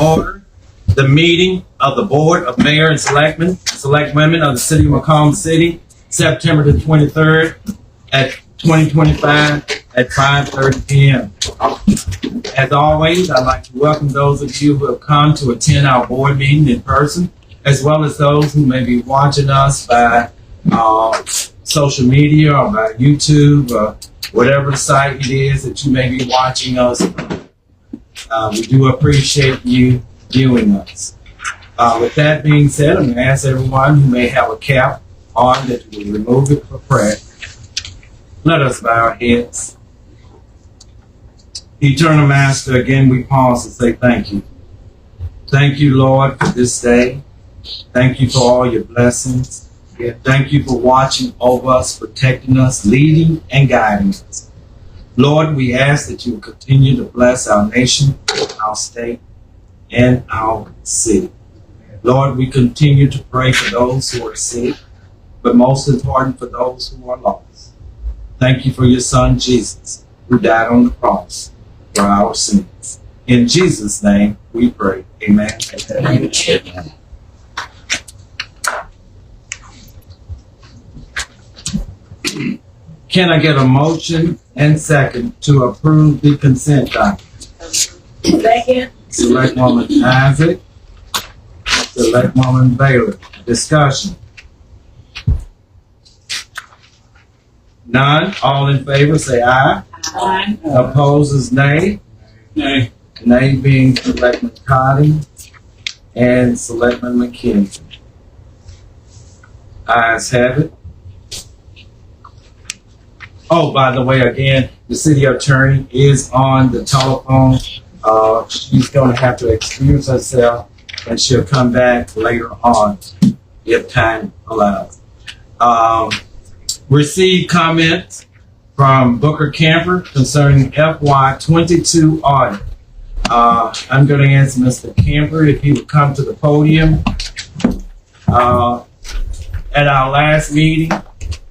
order the meeting of the Board of Mayor and Select Women of the City of McComb City, September the 23rd at 2025 at 5:30 p.m. As always, I'd like to welcome those of you who have come to attend our board meeting in person, as well as those who may be watching us by social media or by YouTube or whatever site it is that you may be watching us. We do appreciate you viewing us. With that being said, I'm going to ask everyone who may have a cap on that you will remove it for prayer. Let us bow our heads. Eternal Master, again we pause to say thank you. Thank you, Lord, for this day. Thank you for all your blessings. Thank you for watching over us, protecting us, leading and guiding us. Lord, we ask that you will continue to bless our nation, our state, and our city. Lord, we continue to pray for those who are sick, but most important for those who are lost. Thank you for your son, Jesus, who died on the cross for our sins. In Jesus' name we pray. Amen. Amen. Amen. Can I get a motion and second to approve the consent document? Second. Selectwoman Isaac, Selectwoman Baylor. Discussion. None. All in favor say aye. Aye. Opposes nay. Nay. Nay being Selectman Cotty and Selectman McKenzie. Ayes have it. Oh, by the way, again, the city attorney is on the telephone. She's going to have to excuse herself, and she'll come back later on if time allows. Received comments from Booker Camper concerning FY22 audit. I'm going to ask Mr. Camper if he would come to the podium. At our last meeting,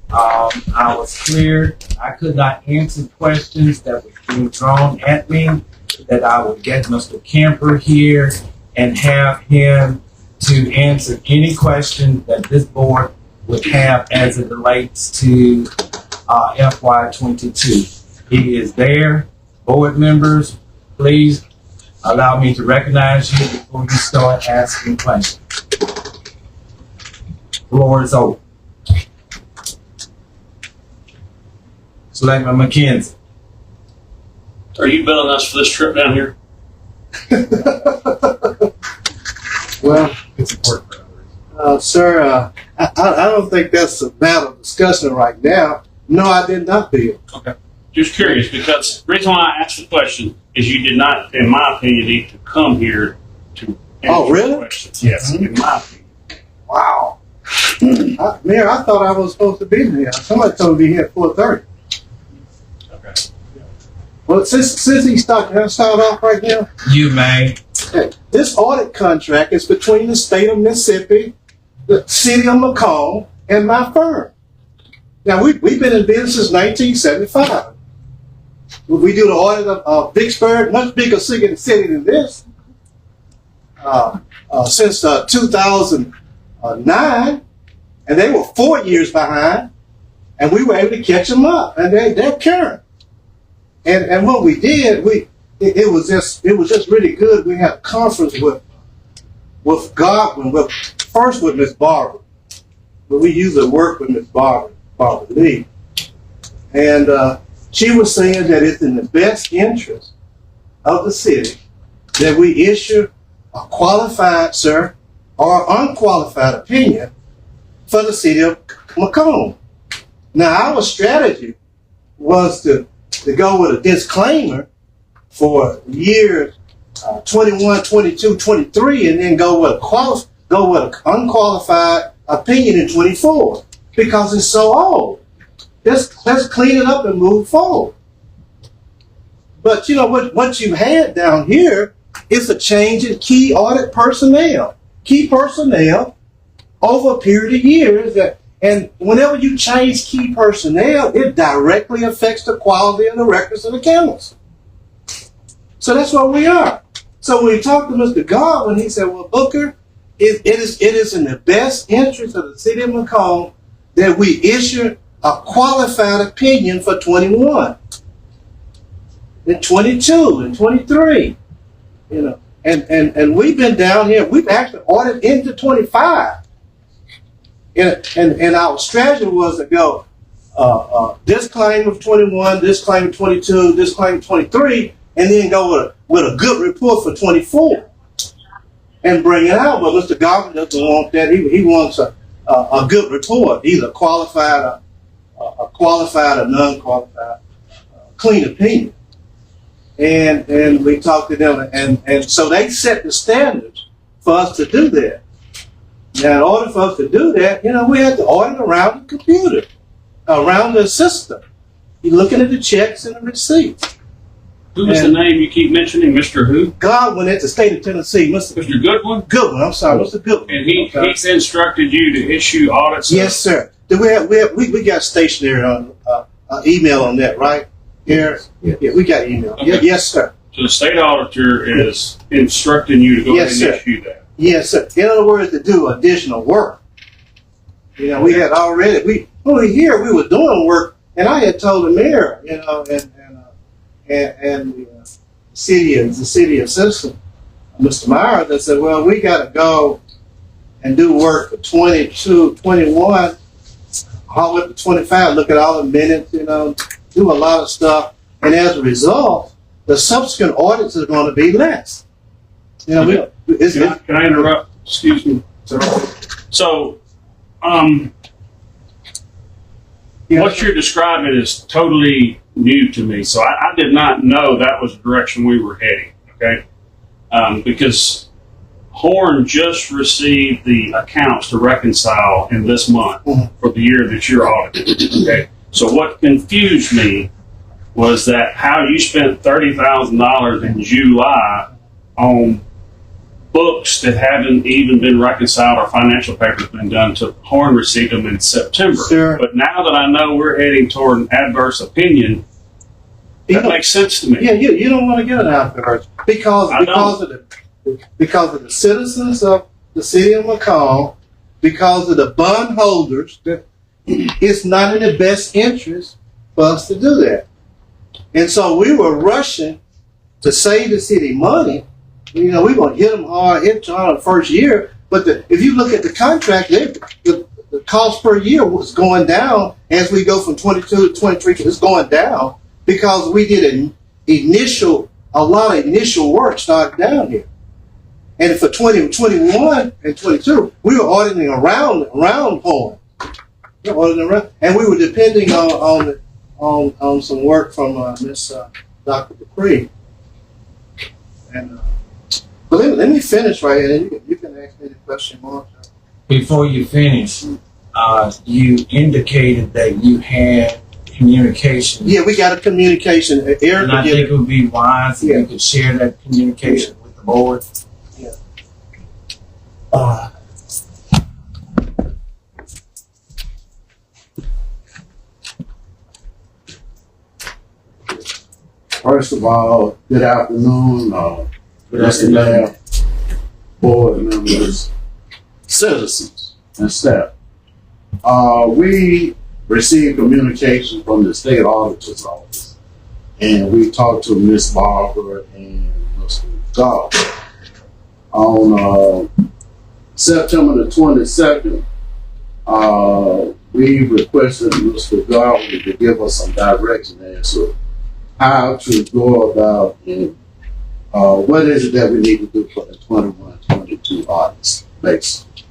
I was clear. I could not answer questions that were being thrown at me, that I would get Mr. Camper here and have him to answer any question that this board would have as it relates to FY22. He is there. Board members, please allow me to recognize you before you start asking questions. Floor is open. Selectman McKenzie. Are you billing us for this trip down here? Well, it's important for others. Sir, I don't think that's a matter of discussion right now. No, I did not bill. Okay. Just curious, because the reason why I asked the question is you did not, in my opinion, need to come here to answer really? questions. Yes, in my opinion. Wow. Mayor, I thought I was supposed to be here. Somebody told me here at 4:30. Okay. Well, since he started off right now, You may. this audit contract is between the state of Mississippi, the city of McComb, and my firm. Now, we've been in business since 1975. We do the audit of Vicksburg, much bigger city than this, since 2009, and they were 4 years behind, and we were able to catch them up, and they're current. And what we did, it was just really good. We had a conference with Godwin, first with Miss Barbara, but we usually work with Miss Barbara Lee, and she was saying that it's in the best interest of the city that we issue a qualified, sir, or unqualified opinion for the city of McComb. Now, our strategy was to go with a disclaimer for years 21, 22, 23, and then go with an unqualified opinion in 24 because it's so old. Let's clean it up and move forward. But you know what you had down here is a change in key audit personnel. Key personnel over a period of years, and whenever you change key personnel, it directly affects the quality of the records of the accountants. So that's what we are. So when we talked to Mr. Godwin, he said, well, Booker, it is in the best interest of the city of McComb that we issue a qualified opinion for 21 and 22 and 23, you know. And we've been down here, we've actually ordered into 25. And our strategy was to go, this claim of 21, this claim of 22, this claim of 23, and then go with a good report for 24 and bring it out. But Mr. Godwin doesn't want that. He wants a good report, either qualified, a qualified or non-qualified, clean opinion. And we talked to them, and so they set the standards for us to do that. Now, in order for us to do that, you know, we had to audit around the computer, around the system. You're looking at the checks and the receipts. Who was the name you keep mentioning? Mr. Who? Godwin at the state of Tennessee, Mr. Goodwin? Goodwin, I'm sorry, Mr. Goodwin. And he's instructed you to issue audits? Yes, sir. We got stationery on email on that, right? Here? Yeah, we got email. Okay. Yeah, yes, sir. So the state auditor is instructing you to go ahead and issue that? Yes, sir. In other words, to do additional work. You know, we had already, when we were here, we were doing work, and I had told the mayor, you know, and the city assistant, Mr. Myers, I said, well, we got to go and do work for 22, 21, all the way up to 25, look at all the minutes, you know, do a lot of stuff. And as a result, the subsequent audits are going to be less. You know, Can I interrupt? Excuse me. So, what you're describing is totally new to me. So I did not know that was the direction we were heading. Okay, because Horn just received the accounts to reconcile in this month for the year that you're auditing. Okay, so what confused me was that how you spent $30,000 in July on books that haven't even been reconciled or financial papers been done to Horn received them in September. Sure. But now that I know we're heading toward an adverse opinion, that makes sense to me. Yeah, you don't want to get an adverse because of the citizens of the city of McComb, because of the bondholders, that it's not in the best interest for us to do that. And so we were rushing to save the city money. You know, we're going to hit them hard the first year. But if you look at the contract, the cost per year was going down as we go from 22 to 23. It's going down because we did a lot of initial work started down here. And for 2021 and 22, we were auditing around Horn. We were auditing around, and we were depending on some work from Miss Dr. Dupree. And but let me finish right here, and you can ask me the question more. Before you finish, you indicated that you had communication. Yeah, we got a communication. Eric, and I think it would be wise if you could share that communication with the board. Yeah. First of all, good afternoon, Mr. Mayor, board members, citizens, and staff. We received communication from the state auditor's office, and we talked to Ms. Barber and Mr. Godwin. On September the 22nd, we requested Mr. Godwin to give us some direction as to how to go about and what is it that we need to do for the 21-22 audits, basically.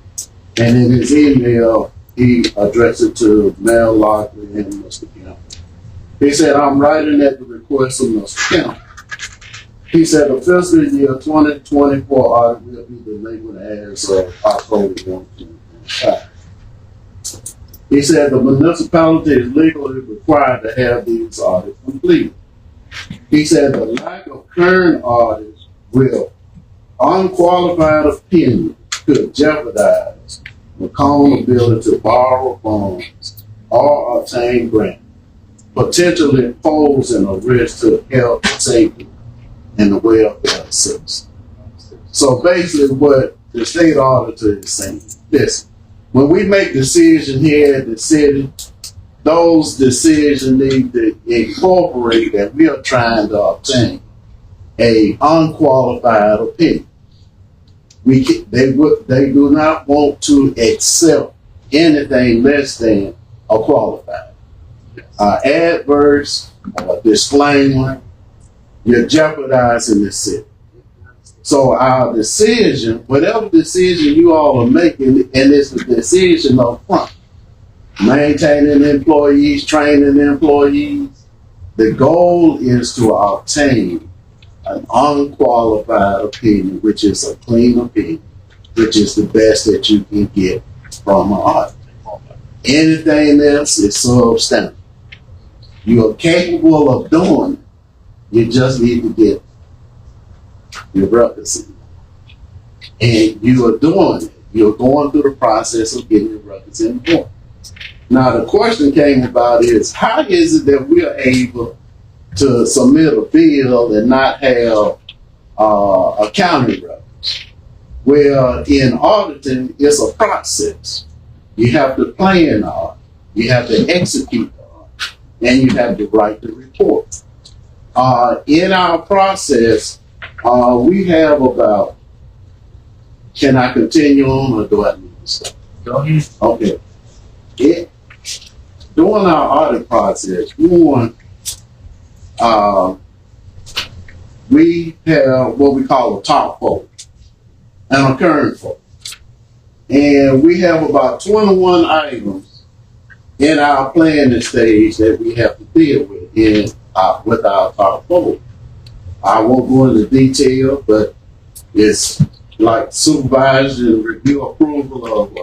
And in his email, he addressed it to Mayor Lockley and Mr. Kemp. He said, I'm writing at the request of Mr. Kemp. He said the fiscal year 2024 audit will be delinquent as of October 1, 2025. He said the municipality is legally required to have these audits completed. He said the lack of current audits will unqualified opinion could jeopardize McComb's ability to borrow funds or obtain grants, potentially posing a risk to health, safety, and the welfare of citizens. So basically what the state auditor is saying, listen, when we make decisions here at the city, those decisions need to incorporate that we are trying to obtain a unqualified opinion. They do not want to accept anything less than a qualified. Adverse or disclaimer, you're jeopardizing the city. So our decision, whatever decision you all are making, and it's the decision up front, maintaining employees, training employees, the goal is to obtain an unqualified opinion, which is a clean opinion, which is the best that you can get from an audit. Anything else is substandard. You are capable of doing it. You just need to get your records in. And you are doing it. You're going through the process of getting your records in the board. Now the question came about is, how is it that we are able to submit a bill and not have accounting records? Well, in auditing, it's a process. You have to plan the audit, you have to execute the audit, and you have to write the report. In our process, we have about, can I continue on or do I need to stop? Go ahead. Okay. During our audit process, we have what we call a top folder and a current folder. And we have about 21 items in our planning stage that we have to deal with with our top folder. I won't go into detail, but it's like supervisory and review approval of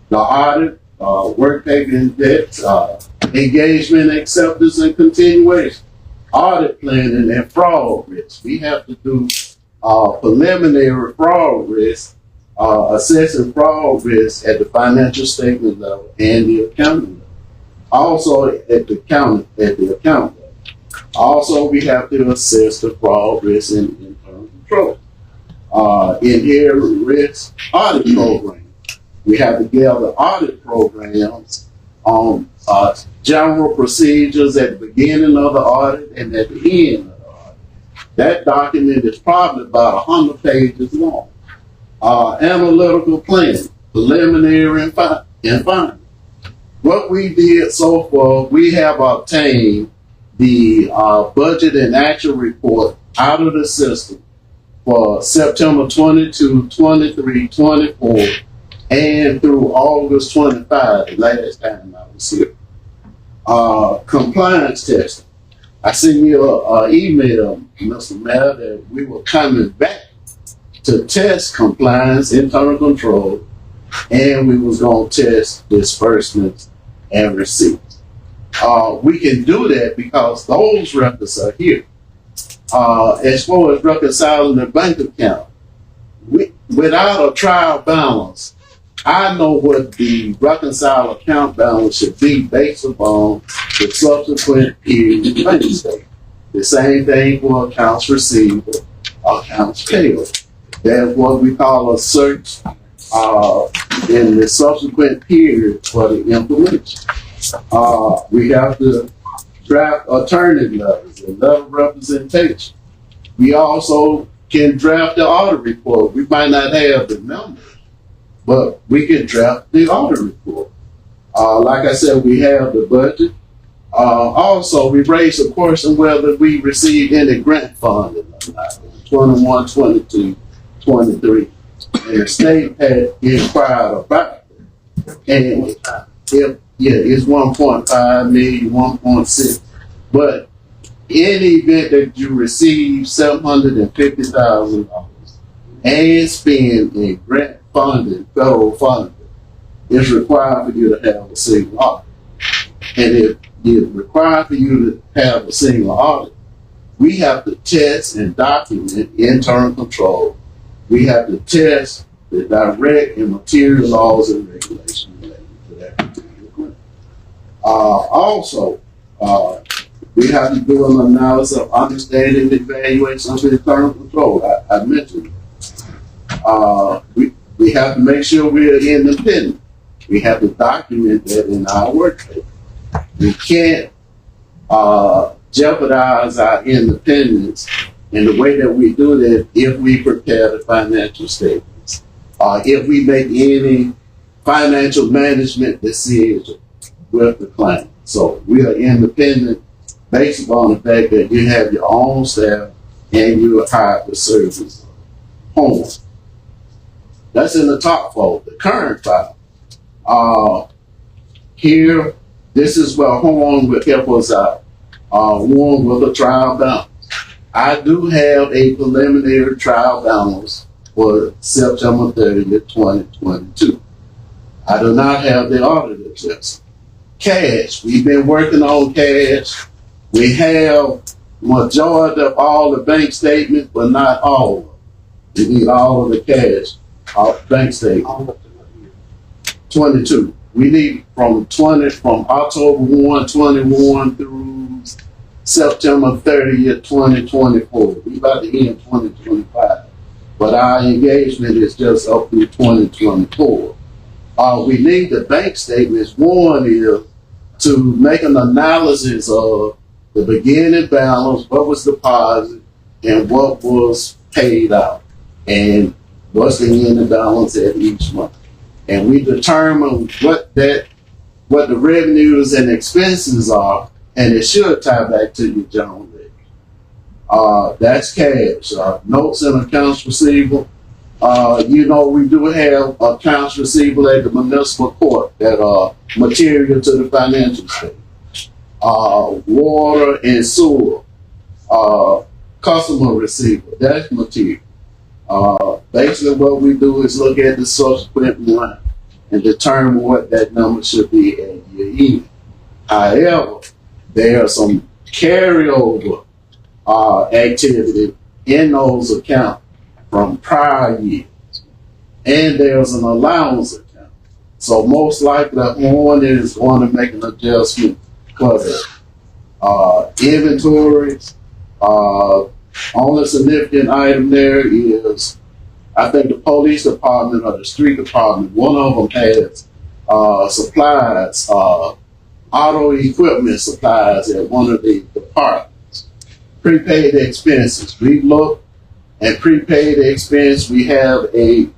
the audit, work taking debts, engagement, acceptance, and continuation, audit planning, and fraud risk. We have to do preliminary fraud risk, assessing fraud risk at the financial statement level and the accounting level. Also at the account level. Also, we have to assess the fraud risk in internal control. Inherent risk audit program. We have to gather audit programs on general procedures at the beginning of the audit and at the end of the audit. That document is probably about 100 pages long. Analytical planning, preliminary and final. What we did so far, we have obtained the budget and actual report out of the system for September 22, 23, 24, and through August 25, the last time I was here. Compliance testing. I sent you an email, Mr. Mayor, that we were coming back to test compliance, internal control, and we was going to test disbursements and receipts. We can do that because those records are here. As far as reconciling the bank account, without a trial balance, I know what the reconciled account balance should be based upon the subsequent period bank statement. The same thing for accounts receivable, accounts payable. That's what we call a search in the subsequent period for the information. We have to draft attorney letters and letter of representation. We also can draft the audit report. We might not have the numbers, but we can draft the audit report. Like I said, we have the budget. Also, we raised the question whether we received any grant funding or not. 21, 22, 23. And the state had inquired about it. And it's 1.5 million, 1.6. But in the event that you receive $750,000 and spend in grant funding, federal funding, it's required for you to have a single audit. And if it's required for you to have a single audit, we have to test and document internal control. We have to test the direct and material laws and regulations related to that particular grant. Also, we have to do an analysis of understanding the evaluation of internal control. I mentioned We have to make sure we're independent. We have to document that in our workplace. We can't jeopardize our independence in the way that we do that if we prepare the financial statements, if we make any financial management decision with the client. So we are independent based upon the fact that you have your own staff and you are hired for service home. That's in the top folder, the current file. Here, this is where Horn will help us out. One with a trial balance. I do have a preliminary trial balance for September 30th, 2022. I do not have the auditor adjustment. Cash, we've been working on cash. We have majority of all the bank statements, but not all of them. We need all of the cash, bank statements. 22. We need from October 1, 21 through September 30th, 2024. We about to end 2025. But our engagement is just up through 2024. We need the bank statements. One is to make an analysis of the beginning balance, what was deposited, and what was paid out, and what's the ending balance at each month. And we determine what the revenues and expenses are, and it should tie back to your general ledger. That's cash. Notes and accounts receivable. We do have accounts receivable at the municipal court that are material to the financial statement. Water and sewer, customer receivable, that's material. Basically what we do is look at the subsequent line and determine what that number should be at year end. However, there are some carryover activity in those accounts from prior years. And there's an allowance account. So most likely one is going to make an adjustment for the inventories. Only significant item there is, I think the police department or the street department, one of them has supplies, auto equipment supplies at one of the departments. Prepaid expenses. We look at prepaid expense. We have a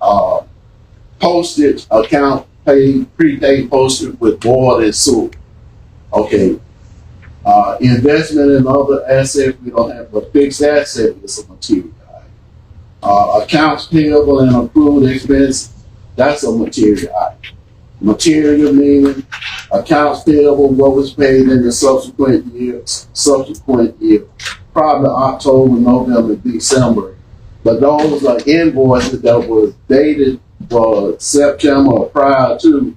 postage account, prepaid postage with water and sewer. Okay. Investment in other assets, we don't have, but fixed asset is a material item. Accounts payable and accrued expense, that's a material item. Material meaning accounts payable, what was paid in the subsequent year, probably October, November, December. But those are invoices that was dated for September or prior to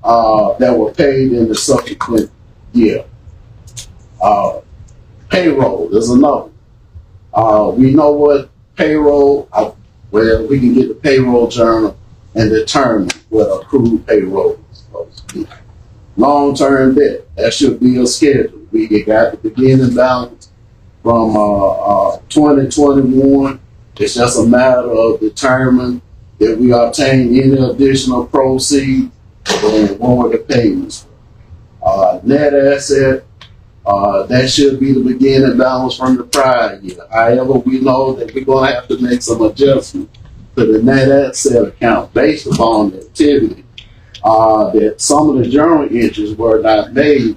that were paid in the subsequent year. Payroll is another. We know what payroll, we can get the payroll journal and determine what accrued payroll is supposed to be. Long-term debt, that should be a schedule. We got the beginning balance from 2021. It's just a matter of determining if we obtain any additional proceeds and what the payments. Net asset, that should be the beginning balance from the prior year. However, we know that we're going to have to make some adjustment to the net asset account based upon the activity that some of the journal entries were not made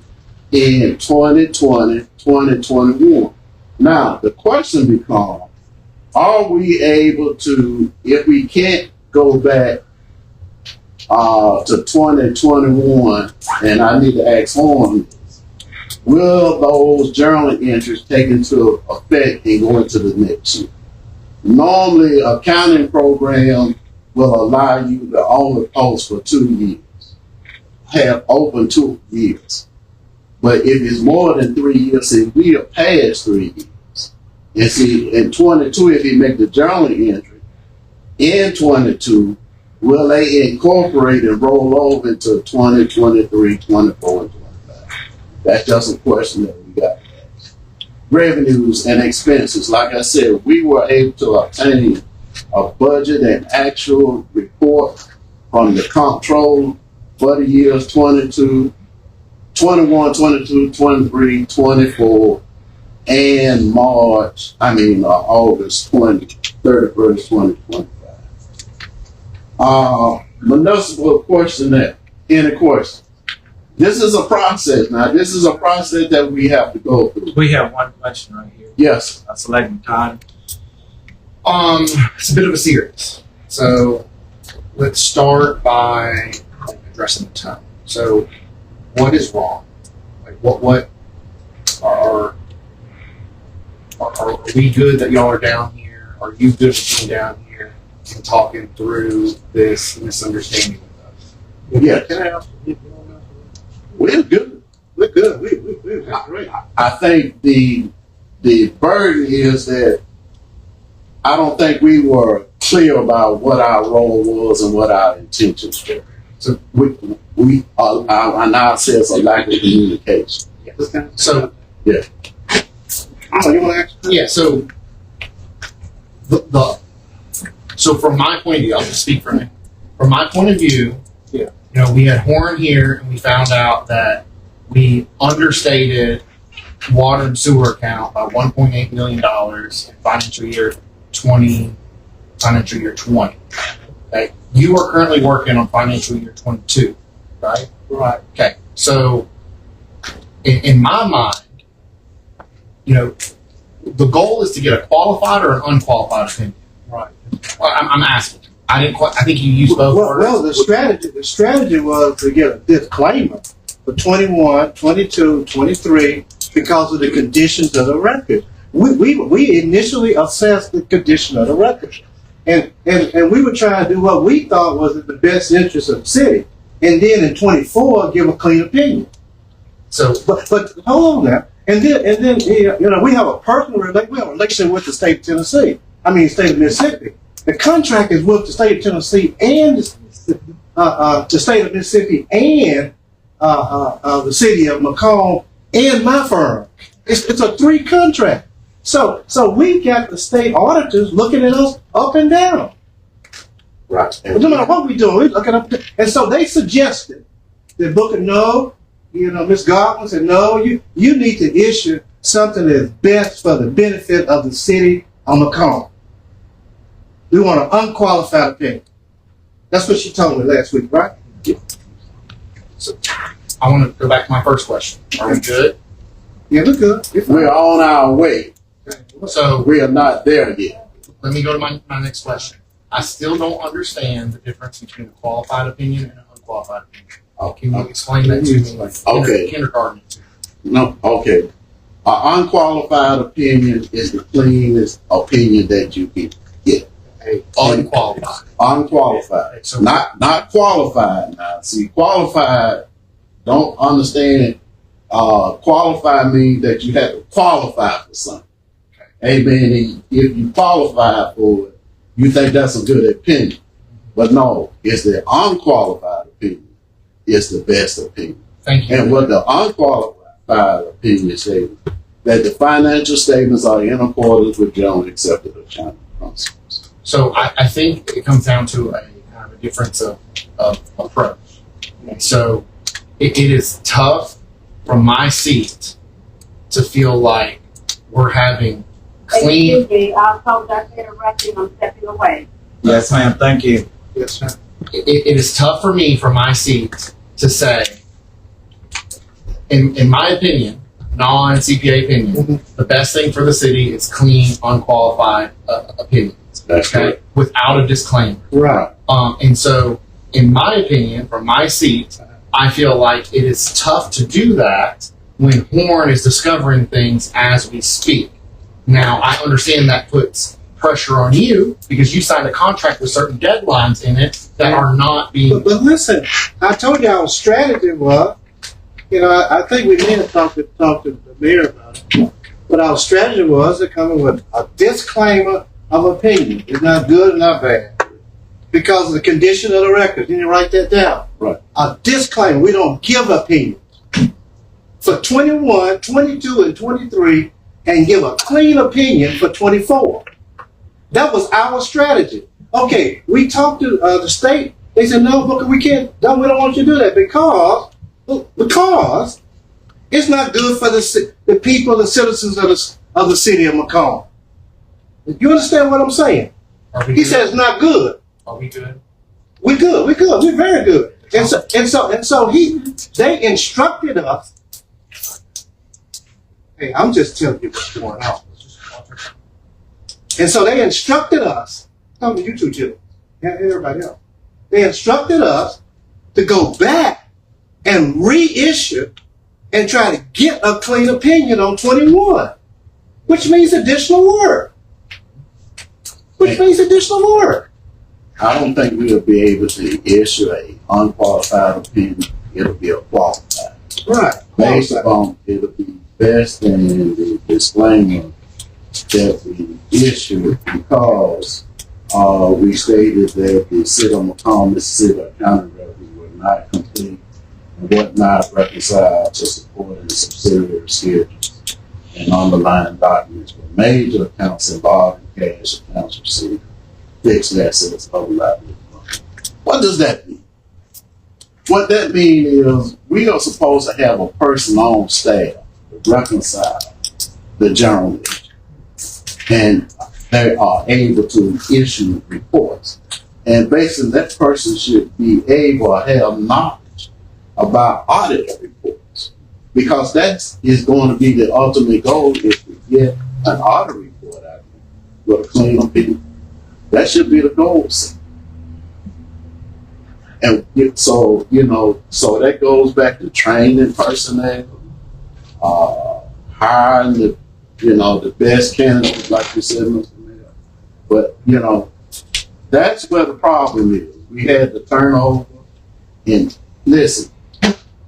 in 2020, 2021. Now, the question becomes, are we able to, if we can't go back to 2021, and I need to ask Horn, will those journal entries take into effect and go into the next year? Normally, accounting program will allow you to only post for 2 years, have open 2 years. But if it's more than 3 years, see, we are past 3 years. And see, in 22, if you make the journal entry, in 22, will they incorporate and roll over into 2023, 24, and 25? That's just a question that we got. Revenues and expenses. Like I said, we were able to obtain a budget and actual report from the comptroller for the years 22, 21, 22, 23, 24, and August 31st, 2025. Municipal question that, any question? This is a process now. This is a process that we have to go through. We have one question right here. Yes. Selectman Todd. It's a bit of a series. So let's start by addressing the tone. So what is wrong? Like what are we good that y'all are down here? Are you good with being down here and talking through this misunderstanding with us? Yeah. Can I ask you on that? We're good. We're good. We're great. I think the burden is that I don't think we were clear about what our role was and what our intentions were. So we I now say it's a lack of communication. So Yeah. Oh, you want to ask? yeah, so so from my point of view, I'll just speak for me. From my point of view, Yeah. you know, we had Horn here and we found out that we understated water and sewer account by $1.8 million in financial year 20. Okay. You are currently working on financial year 22, right? Right. Okay. So in my mind, you know, the goal is to get a qualified or an unqualified opinion. Right. Well, I'm asking. I think you used both words. Well, the strategy was to get a disclaimer for 21, 22, 23 because of the conditions of the record. We initially assessed the condition of the record. And we were trying to do what we thought was in the best interest of the city. And then in 24, give a clean opinion. So, But hold on now. And then you know, we have a personal relationship with the state of Tennessee. I mean, state of Mississippi. The contract is with the state of Tennessee and the state of Mississippi and the city of McComb and my firm. It's a 3 contract. So we got the state auditors looking at us up and down. Right. No matter what we do, we looking up. And so they suggested that Booker, no, you know, Ms. Godwin said, no, you need to issue something that's best for the benefit of the city of McComb. We want an unqualified opinion. That's what she told me last week, right? so I want to go back to my first question. Are we good? Yeah, we're good. We're on our way. So We are not there yet. let me go to my next question. I still don't understand the difference between a qualified opinion and an unqualified opinion. Can you explain that to me? Like Okay. Kindergarten. No, okay. An unqualified opinion is the cleanest opinion that you can get. Unqualified. Unqualified. So Not qualified now. See, qualified, don't understand. Qualified means that you have to qualify for something. Amen. If you qualify for it, you think that's a good opinion. But no, it's the unqualified opinion. It's the best opinion. thank you. And what the unqualified opinion says, that the financial statements are in accordance with generally accepted accounting principles. So I think it comes down to a kind of a difference of approach. So it is tough from my seat to feel like we're having clean. Excuse me, I apologize for interrupting, I'm stepping away. Yes, ma'am. Thank you. Yes, sir. It is tough for me from my seat to say, in my opinion, non-CPA opinion, the best thing for the city is clean, unqualified opinions. That's correct. Without a disclaimer. Right. And so, in my opinion, from my seat, I feel like it is tough to do that when Horn is discovering things as we speak. Now, I understand that puts pressure on you because you signed a contract with certain deadlines in it that are not being. But listen, I told you our strategy was, you know, I think we may have talked to the mayor about it, but our strategy was to come in with a disclaimer of opinion. It's not good and not bad. Because of the condition of the record. You need to write that down. Right. A disclaimer. We don't give opinions. For 21, 22, and 23, and give a clean opinion for 24. That was our strategy. Okay, we talked to the state. They said, no, Booker, we can't. No, we don't want you to do that because it's not good for the people, the citizens of the city of McComb. You understand what I'm saying? He said it's not good. Are we good? We're good. We're very good. And so they instructed us. Hey, I'm just telling you what's going on. And so they instructed us. Talking to you two children, and everybody else. They instructed us to go back and reissue and try to get a clean opinion on 21, which means additional work. I don't think we'll be able to issue a unqualified opinion. It'll be a qualified. Right. Based upon it'll be best in the disclaimer that we issued because we stated that the city of McComb, Mississippi County revenue were not complete and would not reconcile to supporting subsidiary schedules and underlying documents for major accounts involving cash accounts received, fixed assets, other liability. What does that mean? What that means is we are supposed to have a person on staff to reconcile the journal ledger, and they are able to issue reports. And basically, that person should be able to have knowledge about audit reports, because that is going to be the ultimate goal if we get an audit report out with a clean opinion. That should be the goal. And so, so that goes back to training personnel, hiring the best candidates, like you said, Mr. Mayor. But, that's where the problem is. We had the turnover. And listen,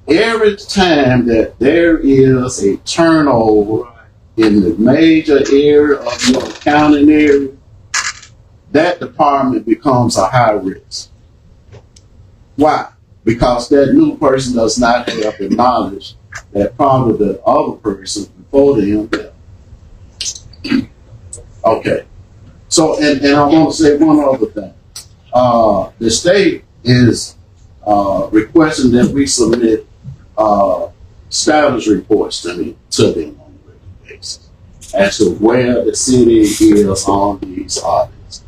every time that there is a turnover in the major area of your accounting area, that department becomes a high risk. Why? Because that new person does not have the knowledge that probably the other person before them did. Okay. So, and I want to say one other thing. The state is requesting that we submit status reports to them on a regular basis as to where the city is on these audits.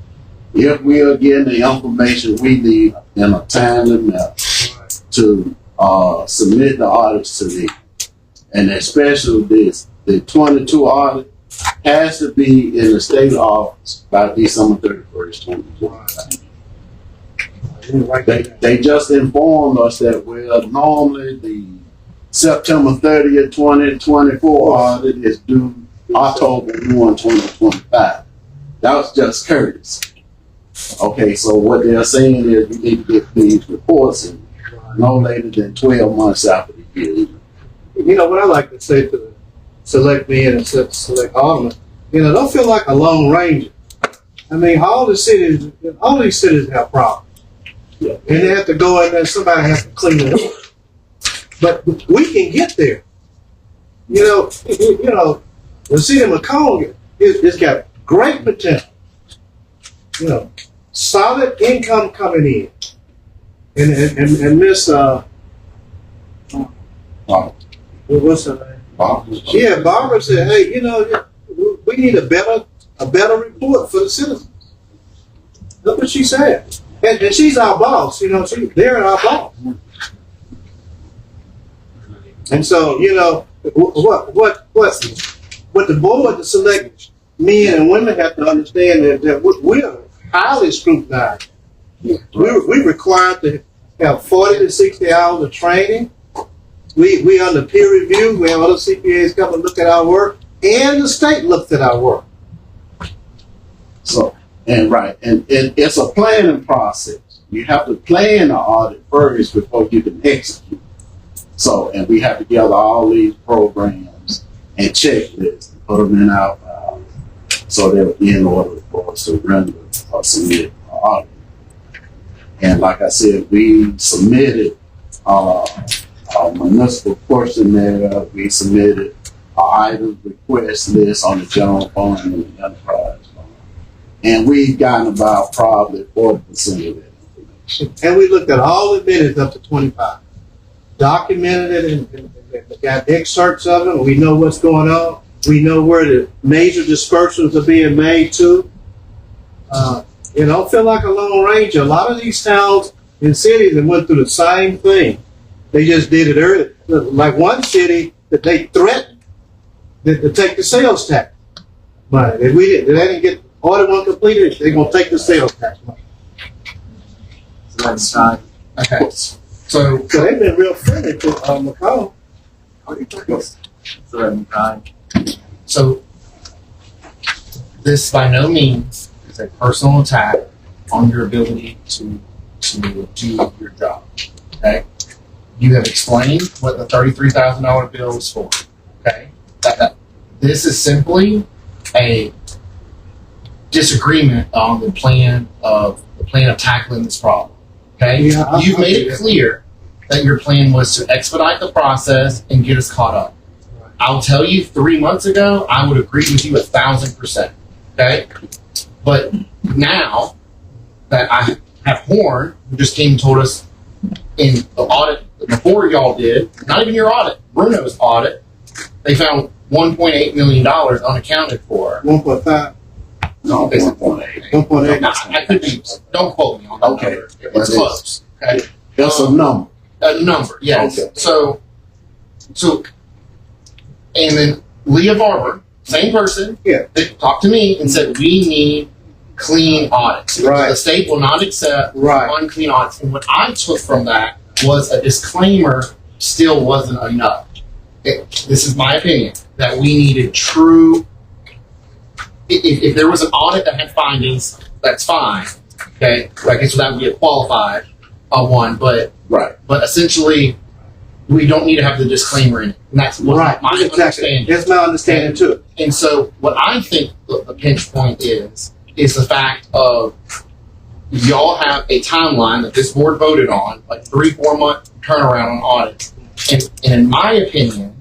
If we are getting the information we need in a timely manner to submit the audits to them, and especially the 22 audit has to be in the state office by December 31st, 2025. They just informed us that normally the September 30th, 2024 audit is due October 1, 2025. That was just courtesy. Okay, so what they're saying is we need to get these reports in no later than 12 months after the year. What I like to say to the Selectmen and select aldermen, don't feel like a lone ranger. I mean, all these cities have problems. Yeah. And they have to go in there, somebody has to clean it up. But we can get there. The city of McComb it's got great potential. Solid income coming in. And Miss what's her name? Yeah, Barbara said, hey, we need a better report for the citizens. Look what she said. And she's our boss, they're our boss. And so, what the board, the select men and women have to understand that we're highly scrutinized. We're required to have 40 to 60 hours of training. We under peer review. We have other CPAs come and look at our work, and the state looks at our work. So, and it's a planning process. You have to plan the audit first before you can execute. So, and we have to gather all these programs and checklists and put them in our file so they're in order for us to render or submit an audit. And like I said, we submitted a municipal portion there. We submitted an items request list on the general fund and the enterprise fund. And we've gotten about probably 40% of that information. And we looked at all the minutes up to 25. Documented it and got excerpts of it. We know what's going on. We know where the major dispersions are being made to. Don't feel like a Lone Ranger. A lot of these towns and cities that went through the same thing. They just did it early. Like one city that they threatened to take the sales tax. But if they didn't get order one completed, they're going to take the sales tax money. So that's time. Okay. So they've been real friendly to McComb. So that's time. So this by no means is a personal attack on your ability to do your job. Okay? You have explained what the $33,000 bill is for. Okay? That this is simply a disagreement on the plan of tackling this problem. Okay? Yeah, You've made it clear that your plan was to expedite the process and get us caught up. I'll tell you, 3 months ago, I would agree with you 1,000%. Okay? But now that I have Horn, who just came and told us in the audit before y'all did, not even your audit, Bruno's audit, they found $1.8 million unaccounted for. 1.5. No, 1.8. 1.8. Now, I could be, don't quote me on that Okay. number. It's close. Okay? That's a number. A number, yes. Okay. So, and then Leah Barber, same person, Yeah. they talked to me and said, we need clean audits. Right. The state will not accept Right. unclean audits. And what I took from that was a disclaimer still wasn't enough. This is my opinion, that we needed true, if there was an audit that had findings, that's fine. Okay, I guess that would be a qualified one, but Right. essentially, we don't need to have the disclaimer in it. And that's what Right. my understanding. That's my understanding too. And so what I think the pinch point is the fact of y'all have a timeline that this board voted on, like 3-4 month turnaround on audit. And in my opinion,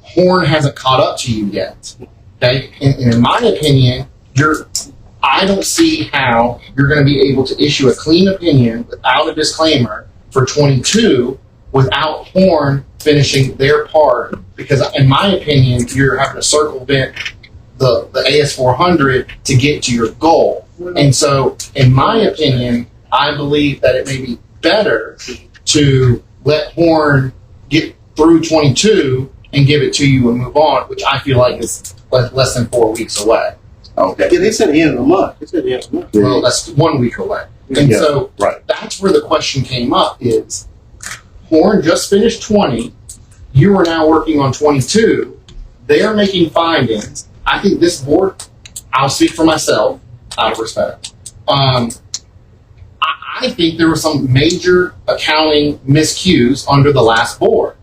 Horn hasn't caught up to you yet. Okay? And in my opinion, I don't see how you're going to be able to issue a clean opinion without a disclaimer for 22 without Horn finishing their part. Because in my opinion, you're having to circumvent the AS400 to get to your goal. And so, in my opinion, I believe that it may be better to let Horn get through 22 and give it to you and move on, which I feel like is less than 4 weeks away. Okay. Yeah, they said the end of the month. They said the end of the month. Well, that's 1 week away. And Yeah, so right. that's where the question came up is Horn just finished 20. You are now working on 22. They are making findings. I think this board, I'll speak for myself out of respect. I think there were some major accounting miscues under the last board.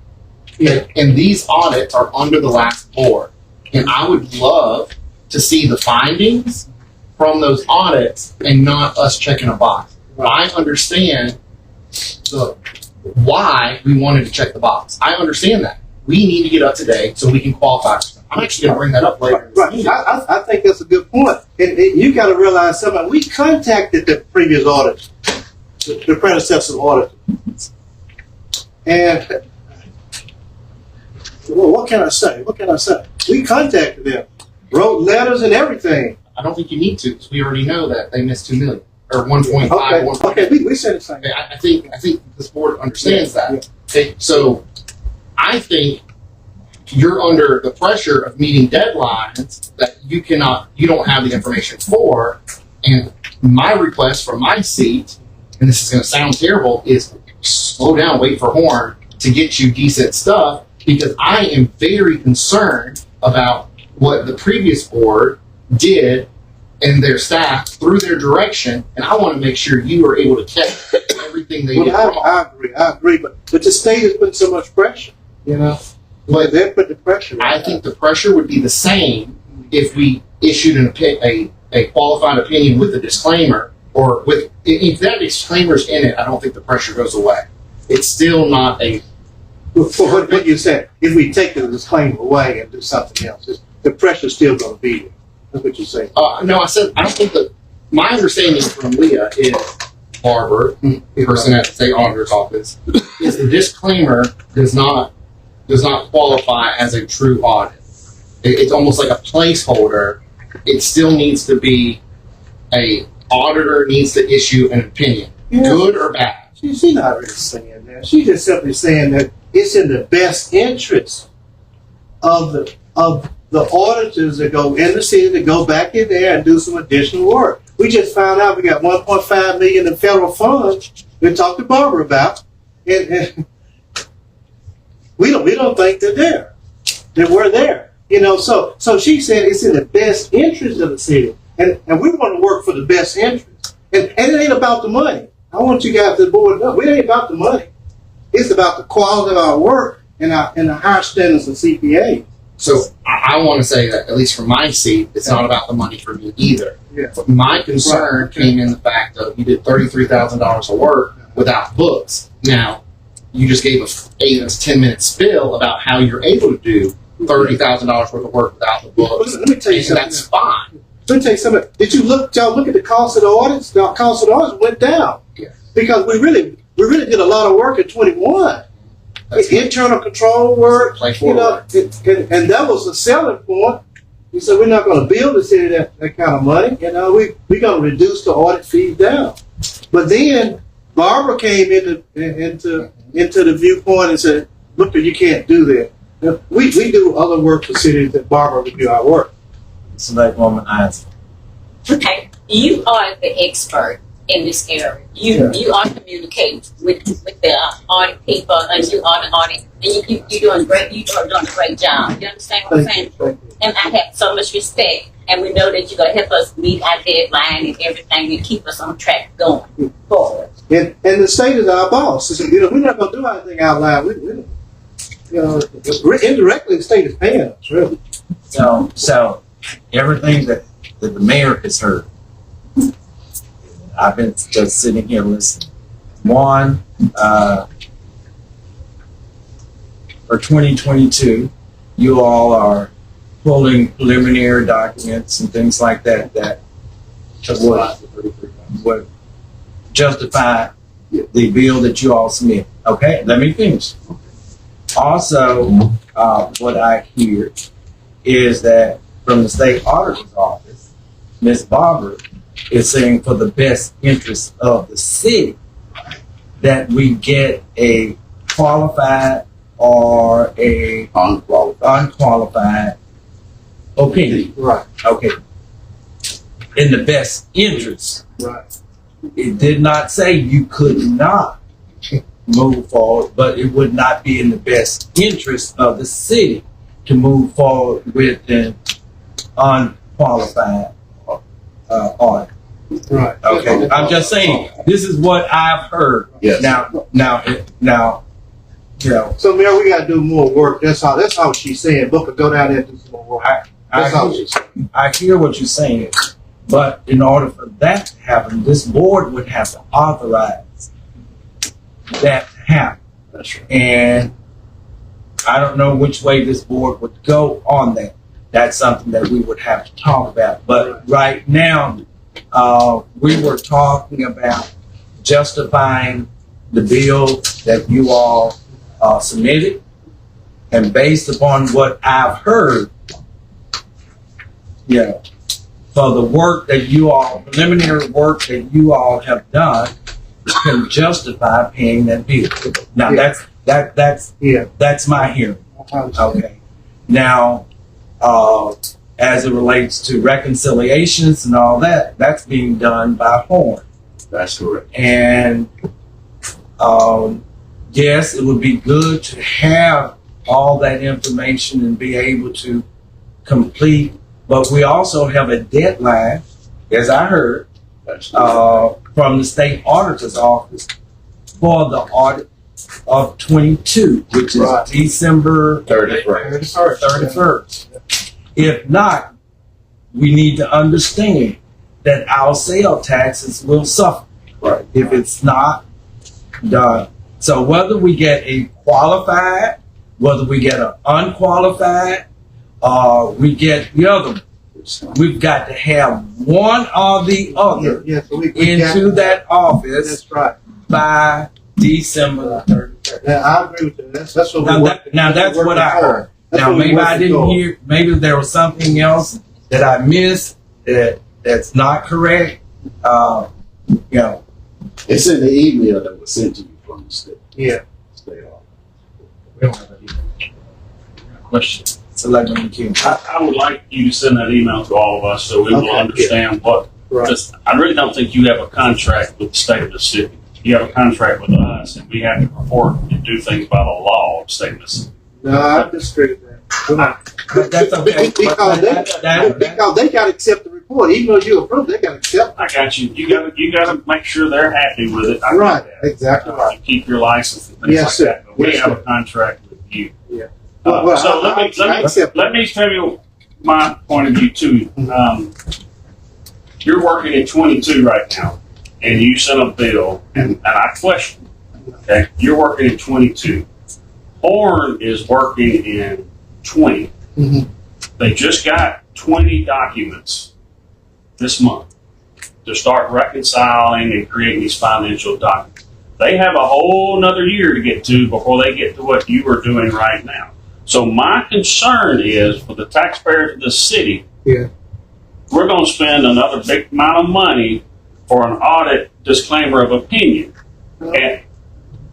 Yeah. And these audits are under the last board. And I would love to see the findings from those audits and not us checking a box. I understand why we wanted to check the box. I understand that. We need to get up to date so we can qualify. I'm actually going to bring that up later. Right. I think that's a good point. And you got to realize something. We contacted the previous audit, the predecessor audit. And, well, what can I say? We contacted them, wrote letters and everything. I don't think you need to because we already know that they missed $2 million or 1.5. Okay, we said the same. I think this board understands that. Okay, so I think you're under the pressure of meeting deadlines that you don't have the information for. And my request from my seat, and this is going to sound terrible, is slow down, wait for Horn to get you decent stuff, because I am very concerned about what the previous board did and their staff through their direction, and I want to make sure you are able to catch everything they did wrong. I agree, but the state has put so much pressure, But they put the pressure. I think the pressure would be the same if we issued a qualified opinion with a disclaimer, or if that disclaimer's in it, I don't think the pressure goes away. It's still not a. For what you said, if we take the disclaimer away and do something else, the pressure's still going to be there. That's what you're saying. No, I said I don't think that. My understanding from Leah is Barbara, the person at the state auditor's office, is the disclaimer does not qualify as a true audit. It's almost like a placeholder. It still needs to be a auditor needs to issue an opinion, good or bad. She's not really saying that. She's just simply saying that it's in the best interest of the auditors that go in the city to go back in there and do some additional work. We just found out we got 1.5 million in federal funds. We talked to Barbara about, and we don't think they're there. That we're there, you know. So she said it's in the best interest of the city, and we want to work for the best interest. And it ain't about the money. I want you guys to board up. It ain't about the money. It's about the quality of our work and the high standards of CPA. So I want to say that, at least from my seat, it's not about the money for me either. Yeah. But my concern came in the fact of you did $33,000 of work without books. Now, you just gave a 8 to 10 minute spill about how you're able to do $30,000 worth of work without the books. Let me tell you And something. that's fine. Let me tell you something. Did y'all look at the cost of the audits? The cost of the audits went down. Yeah. Because we really did a lot of work in 21. That's Internal control work, Play you know, forward. and that was a selling point. We said we're not going to build the city that kind of money. You know, we're going to reduce the audit fees down. But then Barbara came into the viewpoint and said, "Look, you can't do that. You know, we do other work for cities that Barbara would do our work." Selectwoman Isaac. Okay, you are the expert in this area. You are communicating with the audit people, and you are the audit, and you're doing great. You are doing a great job. You understand what I'm saying? Thank you. And I have so much respect, and we know that you're gonna help us meet our deadline and everything, and keep us on track going forward. And the state is our boss. So, you know, we're not going to do anything out loud. We you know, indirectly, the state is paying us, really. So everything that the mayor has heard, I've been just sitting here listening. One, for 2022, you all are pulling preliminary documents and things like that would justify the bill that you all submit. Okay, let me finish. Also, what I hear is that from the state auditor's office, Ms. Barber is saying for the best interest of the city that we get a qualified or a unqualified opinion. Right, Okay. In the best interest. right. It did not say you could not move forward, but it would not be in the best interest of the city to move forward with an unqualified audit. Right. Okay, I'm just saying, this is what I've heard. Yes. Now, you know, So, Mayor, we got to do more work. That's all she's saying. Booker, go down there and do some more work. That's all she's saying. I hear what you're saying, but in order for that to happen, this board would have to authorize that to happen. That's right. And I don't know which way this board would go on that. That's something that we would have to talk about. But right now, we were talking about justifying the bill that you all submitted. And based upon what I've heard, you know, for the work that you all, preliminary work that you all have done, can justify paying that bill. Now that's my hearing. Okay. Now, as it relates to reconciliations and all that, that's being done by Horn. That's correct. And yes, it would be good to have all that information and be able to complete, but we also have a deadline, as I heard, That's correct. from the state auditor's office for the audit of 22, which is Right. December 31st. 31st. If not, we need to understand that our sale taxes will suffer Right. if it's not done. So whether we get a qualified, whether we get an unqualified, we get the other one, we've got to have one or the other Yeah, so we got into that office That's right. by December the 31st. Yeah, I agree with you. That's what Now, we that's what I heard. That's Now, what we maybe I working didn't toward. hear, maybe there was something else that I missed that's not correct. You know, It's in the email that was sent to you from the state. Yeah. State office. we don't have any question. Selectman McComb. I would like you to send that email to all of us so we will Okay, understand what, Right. because I really don't think you have a contract with the state of Mississippi. You have a contract with us, and we have to report and do things by the law of the state of Mississippi. No, I disagree with that. We're not. But that's okay. Because they got to accept the report. Even though you approve, they got to accept I got you. You gotta make sure they're happy with it. I it. Right. get that. Exactly right. You keep your license and things Yes, like sir. that. But we Yes, have sir. a contract with you. Yeah. So I accept let me tell you my point of view too. You're working at 22 right now, and you sent a bill, and I question. Okay, you're working at 22. Horn is working in 20. Mhm. They just got 20 documents this month to start reconciling and creating these financial documents. They have a whole nother year to get to before they get to what you are doing right now. So my concern is for the taxpayers of the city, Yeah. we're going to spend another big amount of money for an audit disclaimer of opinion. And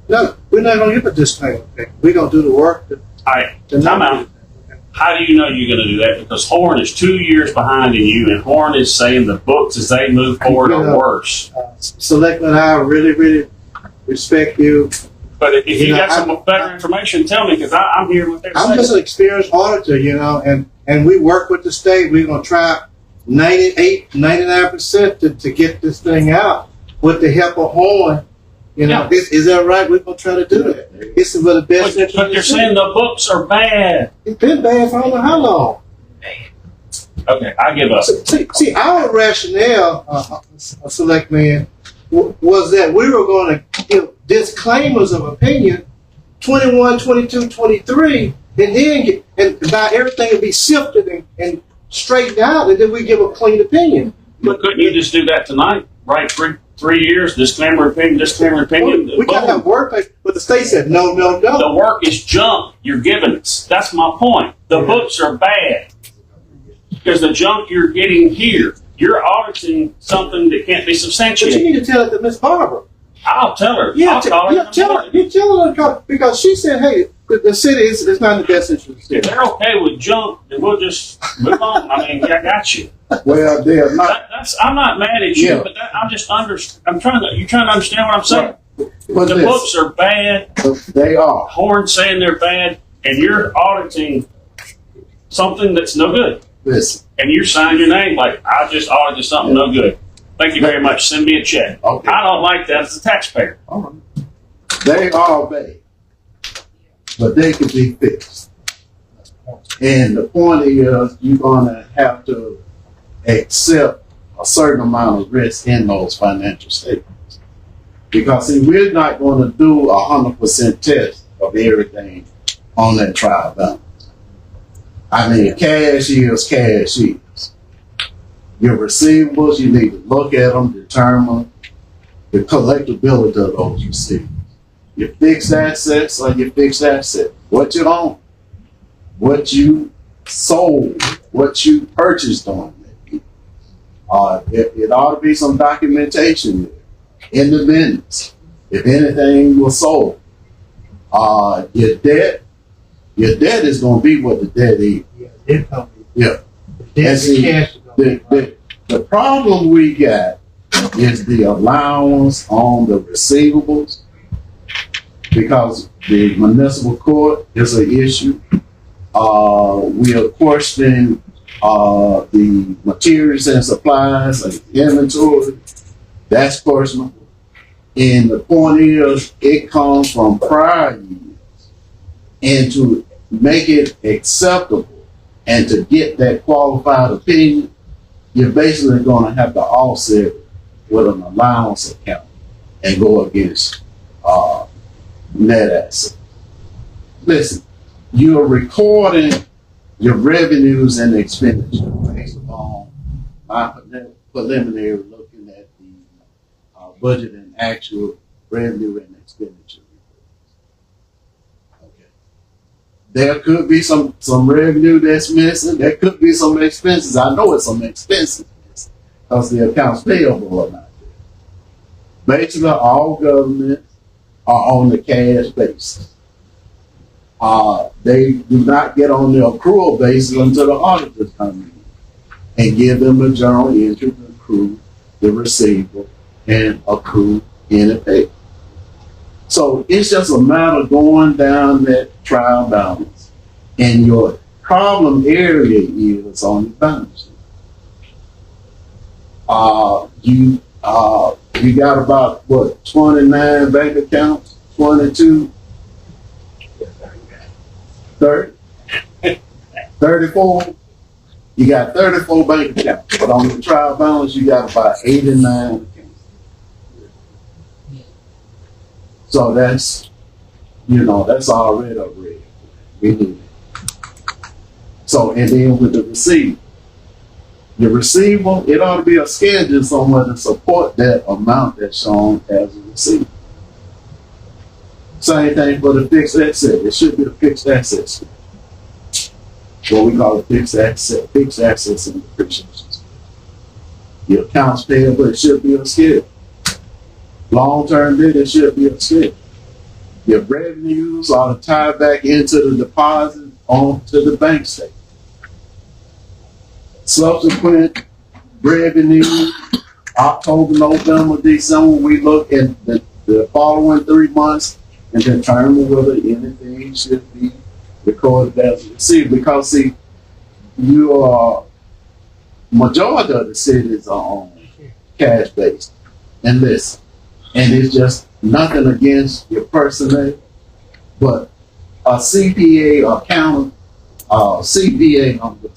No, we're not going to give a disclaimer. We're going to do the work. time out. How do you know you're going to do that? Because Horn is 2 years behind in you, and Horn is saying the books as they move forward are worse. Selectman, I really, really respect you. But if you You know, got some better information, tell me, because I'm here with their I'm just an experienced auditor, and we work with the state. We're going to try 99% to get this thing out with the help of Horn. Yeah. Is that right? We're going to try to do that. It's for the best interest But of they're the city. saying the books are bad. It's been bad for I don't know how long. Okay, I give up. See, our rationale, Selectman, was that we were going to give disclaimers of opinion 21, 22, 23, and then by everything would be sifted and straightened out, and then we give a clean opinion. But couldn't you just do that tonight? Right, 3 years, disclaimer opinion, We got to have work, but the state said no. The work is junk you're giving us. That's my point. The books are bad. Because the junk you're getting here, you're auditing something that can't be But you substantiated. need to tell it to Miss Barbara. I'll tell her. Yeah, I'll call her. tell her. You tell her because she said, "Hey, the city is not in the best interest of the If city." they're okay with junk, then we'll just move on. I mean, I got you. Well, they're not. I'm not mad at you, Yeah. but you're trying to understand what I'm saying. But The books are bad. they are. Horn saying they're bad, and you're auditing something that's no good. Listen, And you're signing your name like, I just audited something no good. Thank you very much. Send me a check. Okay. I don't like that as a taxpayer. all right. They are bad, but they can be fixed. And the point is, you're gonna have to accept a certain amount of risk in those financial statements. Because see, we're not gonna do 100% test of everything on that trial balance. I mean, cash is cash is. Your receivables, you need to look at them, determine the collectability of those receivables. Your fixed assets are your fixed assets. What you own, what you sold, what you purchased on it. It ought to be some documentation there in the minutes. If anything was sold, your debt is going to be what the debt is. Yeah, it come. Yeah. That's see, cash. The problem we got is the allowance on the receivables because the municipal court is an issue. We are questioning the materials and supplies and inventory. That's questionable. And the point is, it comes from prior years. And to make it acceptable and to get that qualified opinion, you're basically going to have to offset it with an allowance account and go against net asset. Listen, you're recording your revenues and expenditures based upon my preliminary looking at the budget and actual revenue and expenditure reports. Okay. There could be some revenue that's missing. There could be some expenses. I know it's some expenses because the accounts payable are not there. Basically, all governments are on the cash basis. They do not get on the accrual basis until the auditors come in and give them a journal entry to accrue the receivable and accrue any pay. So it's just a matter of going down that trial balance. And your problem area is on the balance sheet. You got about what, 29 bank accounts, 22, 30, 34. You got 34 bank accounts, but on the trial balance, you got about 89 accounts. So that's already a red. We need it. So, and then with the receipt, the receivable, it ought to be a schedule somewhere to support that amount that's shown as a receipt. Same thing for the fixed asset. It should be a fixed asset. What we call a fixed assets and depreciation. Your accounts payable, it should be a schedule. Long-term debt, it should be a schedule. Your revenues ought to tie back into the deposit onto the bank statement. Subsequent revenue, October, November, December, we look at the following 3 months and determine whether anything should be recorded as a receipt. Because see, majority of the cities are on cash based. And listen, and it's just nothing against your personnel, but a CPA, accountant, CPA,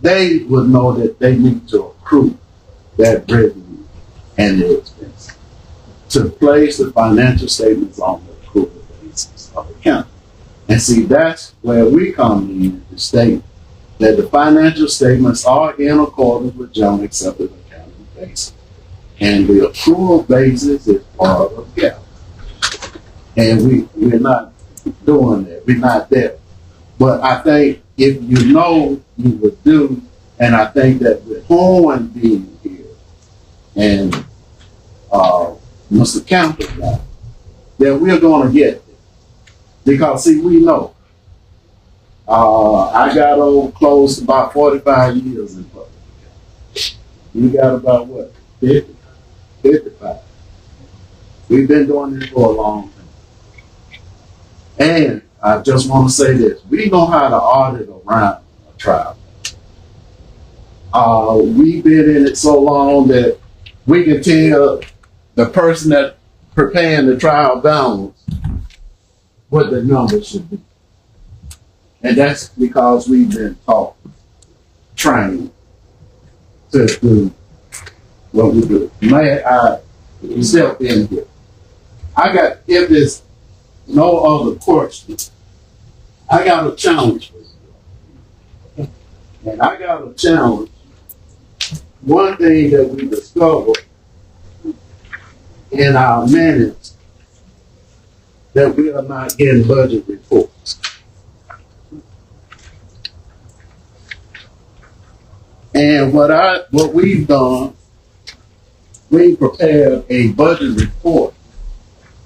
they would know that they need to accrue that revenue and the expense to place the financial statements on the accrual basis of account. And see, that's where we come in to state that the financial statements are in accordance with generally accepted accounting basis. And the accrual basis is part of GAAP. And we're not doing that. We're not there. But I think if you know, you would do, and I think that with Horn being here and Mr. Campbell, that we're going to get it. Because see, we know. I got close to about 45 years in public accounting. You got about what, 50? 55. We've been doing this for a long time. And I just want to say this. We know how to audit around a trial. We've been in it so long that we can tell the person that preparing the trial balance what the numbers should be. And that's because we've been taught, trained to do what we do. May I step in here? If there's no other questions, I got a challenge for you. And I got a challenge. One thing that we discovered in our minutes that we are not getting budget reports. And what we've done, we prepared a budget report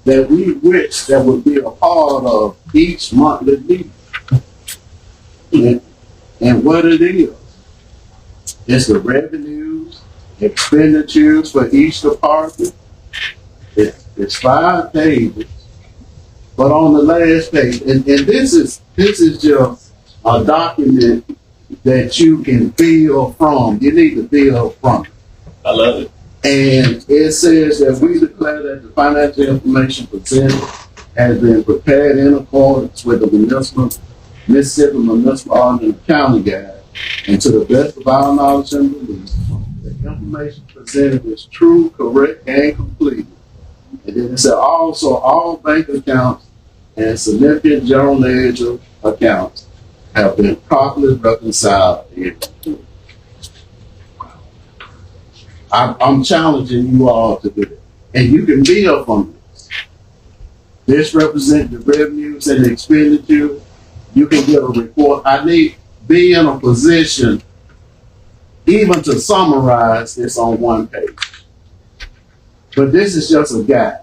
that we wish that would be a part of each monthly meeting. And what it is, it's the revenues, expenditures for each department. It's 5 pages, but on the last page, and this is just a document that you can build from. You need to build from it. I love it. And it says that we declare that the financial information presented has been prepared in accordance with the Mississippi Municipal Audit and Accounting Guide, and to the best of our knowledge and belief, the information presented is true, correct, and complete. And then it said also all bank accounts and significant general ledger accounts have been properly reconciled. I'm challenging you all to do it. And you can build from this. This represents the revenues and the expenditure. You can get a report. I need be in a position even to summarize this on one page. But this is just a guide.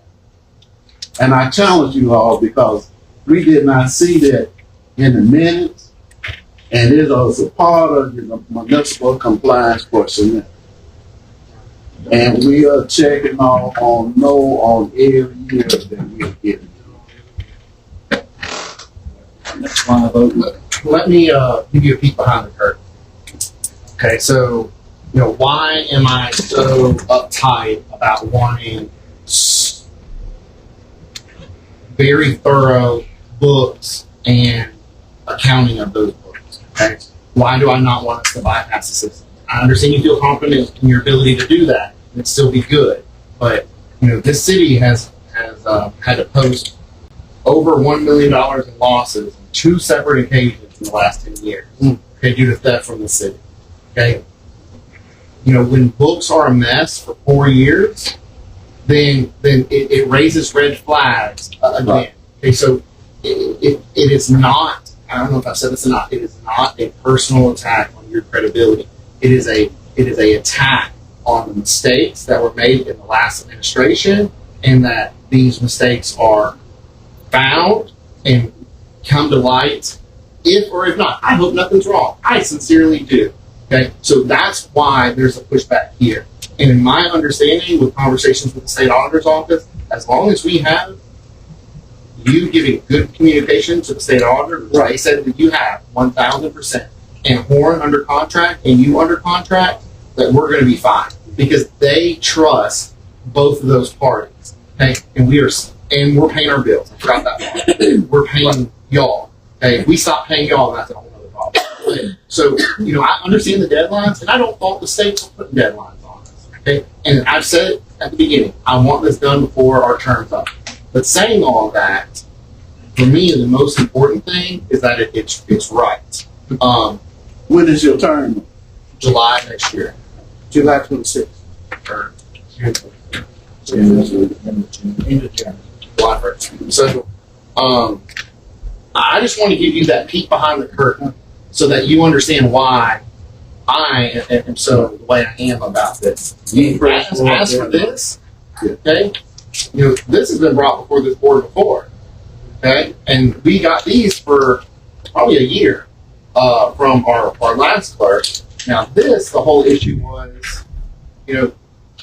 And I challenge you all because we did not see that in the minutes, and it was a part of the municipal compliance portion. And we are checking off on every year that we are getting. That's why I vote. Let me give you a peek behind the curtain. Okay, so why am I so uptight about wanting very thorough books and accounting of those books? Okay, why do I not want us to bypass the system? I understand you feel confident in your ability to do that and still be good, but this city has had to post over $1 million in losses on 2 separate occasions in the last 10 years. Okay, due to theft from the city. Okay, when books are a mess for 4 years, then it raises red flags again. Right. Okay, so it is not. I don't know if I've said this or not. It is not a personal attack on your credibility. It is a attack on the mistakes that were made in the last administration, and that these mistakes are found and come to light, if or if not. I hope nothing's wrong. I sincerely do. Okay, so that's why there's a pushback here. And in my understanding, with conversations with the state auditor's office, as long as we have you giving good communication to the state auditor, right? They said that you have 1,000%, and Horn under contract and you under contract, that we're going to be fine because they trust both of those parties. Okay, and we're paying our bills. I forgot that. We're paying y'all. Okay, if we stop paying y'all, that's a whole other problem. So I understand the deadlines, and I don't fault the state for putting deadlines on us. Okay, and I've said it at the beginning. I want this done before our term's up. But saying all that, for me, the most important thing is that it's right. When is your term? July next year. July 26th. Or June 26th. End of June. July 1st. So, I just want to give you that peek behind the curtain so that you understand why I am so the way I am about this. As for this, okay, this has been brought before this board before, okay, and we got these for probably a year from our last clerk. Now the whole issue was,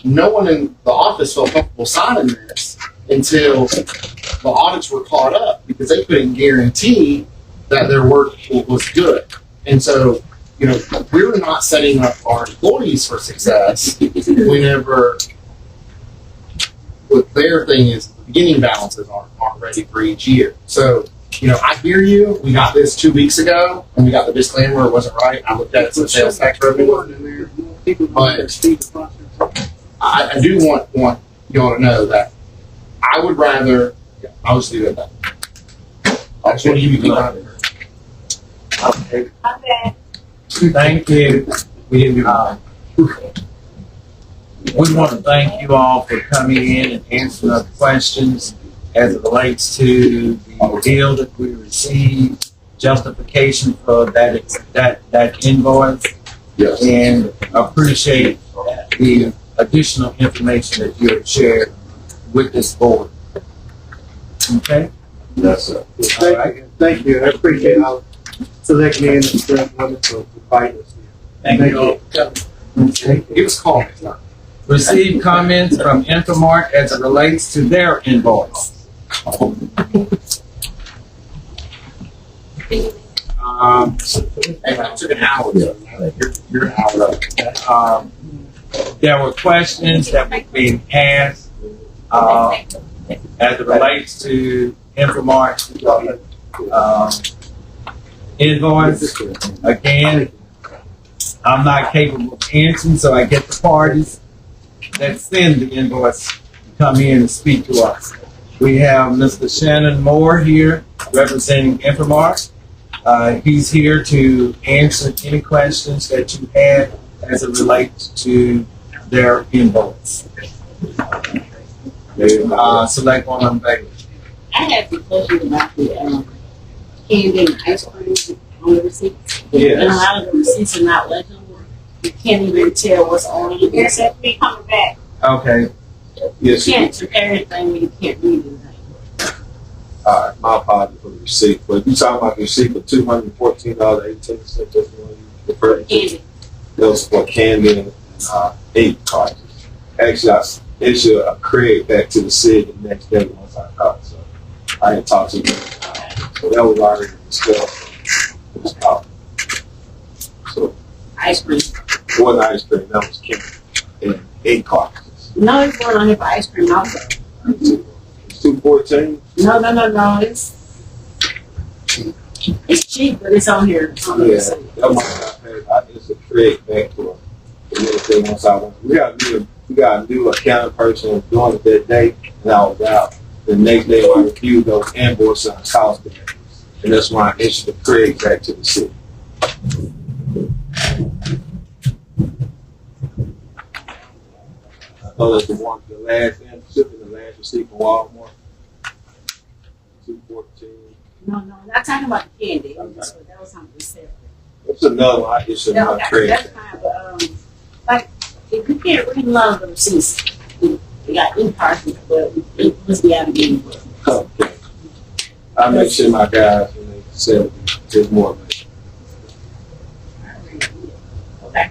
no one in the office felt comfortable signing this until the audits were caught up because they couldn't guarantee that their work was good. And so, we're not setting up our employees for success whenever what their thing is, the beginning balances aren't ready for each year. So, I hear you. We got this 2 weeks ago, and we got the disclaimer. It wasn't right. I looked at it as sales tax revenue. But I do want y'all to know that I would rather. Yeah, I'll just leave it at that. I just want to give you the Okay. Okay. Thank you. We didn't do that. We want to thank you all for coming in and answering our questions as it relates to the deal that we received, justification for that invoice, Yes. and appreciate the additional information that you have shared with this board. Okay? Yes, sir. Thank you. I appreciate how Selectmen and Selectwomen for fighting us. Thank you all. Give us a call next time. Receive comments from Infomark as it relates to their invoice. It took an hour. You're an hour up. There were questions that were being asked as it relates to Infomark's invoice. Again, I'm not capable of answering, so I get the parties that send the invoice to come in and speak to us. We have Mr. Shannon Moore here representing Infomark. He's here to answer any questions that you had as it relates to their invoice. Selectwoman Bailey. I have a question about the candy and ice cream on the receipts. Yes. And a lot of the receipts are not legible. You can't even tell what's on it. Yes, that's me coming back. Okay. You Yes. can't do everything when you can't read anything. All right, my apologies for the receipt, but you talking about the receipt for $214.18, that's the one you referred to? Candy. That was for candy and 8 cartons. Actually, I issued a credit back to the city the next day once I caught, so I didn't talk to them. So that was already discussed. It was caught. So Ice cream. it wasn't ice cream, that was candy and 8 cartons. No, it's going on here for ice cream also. It's 214. No. It's cheap, but it's on here. On the Yeah, receipt. that might not pay. I just a credit back to the little thing once I went. We got a new accounting person doing it that day, and I was out. The next day, I reviewed those invoices and cost them, and that's when I issued the credit back to the city. I know that's the one, the last shipping, the last receipt from Walmart. 214. No, not talking about the candy. That was something separate. That's another one. I issued Yeah, my okay, credit. that's fine, but like if you can't read a lot of the receipts, you got in-person, but it must be out of game. Okay. I make sure my guys, when they sell, there's more of it. Okay.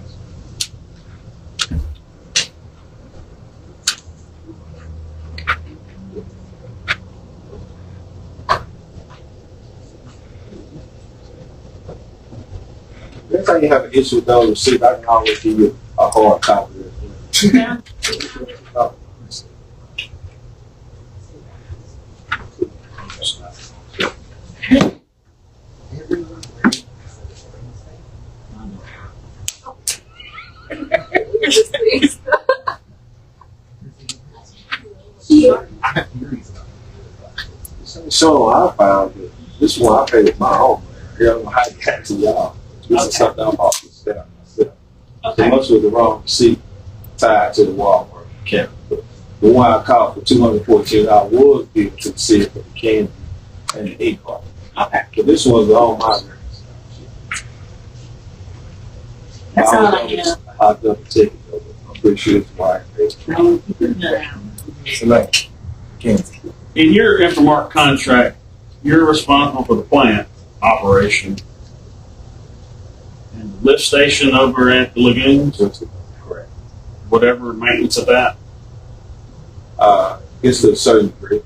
Next time you have an issue with those receipts, I can always give you a hard copy of it. Yeah. So I found that this one I paid with my own. I don't know how to catch to y'all. This is something I'm off the staff myself. So Okay. much was the wrong receipt tied to the Walmart account. But the one I caught for $214 was given to the city for the candy and the 8 card. Okay. So this one's on my record. That's all I have. I'll double check it though. I'm pretty sure it's why. Select. Kansas. In your Infomark contract, you're responsible for the plant operation and the lift station over at the lagoons, Correct. whatever maintenance of that. It's to a certain degree.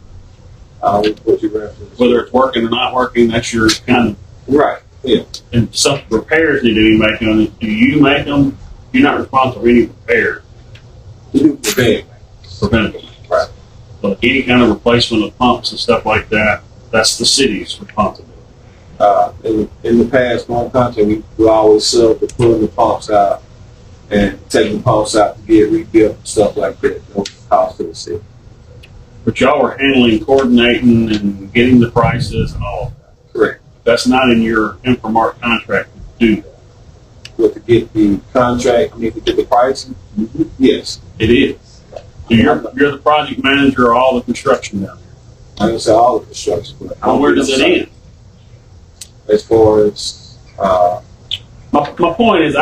What you reference. Whether it's working or not working, that's your kind of, Right. Yeah. and some repairs need to be made on it. Do you make them? You're not responsible for any repairs, You do prevent. preventative. Right. But any kind of replacement of pumps and stuff like that, that's the city's responsibility. In the past, one country, we always sub to pulling the pumps out and taking the pumps out to get rebuilt and stuff like that. Those costs to the city. But y'all were handling, coordinating, and getting the prices and all of that. Correct. That's not in your Infomark contract to do that. But to get the contract, to get the pricing, yes. It is. So you're the project manager of all the construction down there. I can say all the construction. But Well, where does it end? As far as, My point is,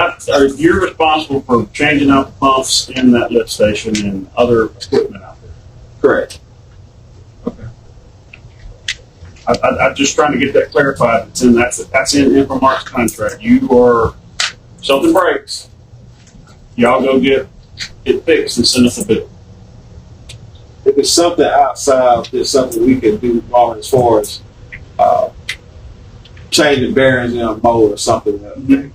you're responsible for changing out the pumps in that lift station and other equipment out there. correct. I'm just trying to get that clarified. That's in Infomark's contract. You are, something breaks, y'all go get it fixed and send us a bill. If it's something outside, there's something we can do more as far as changing bearings in a motor or something.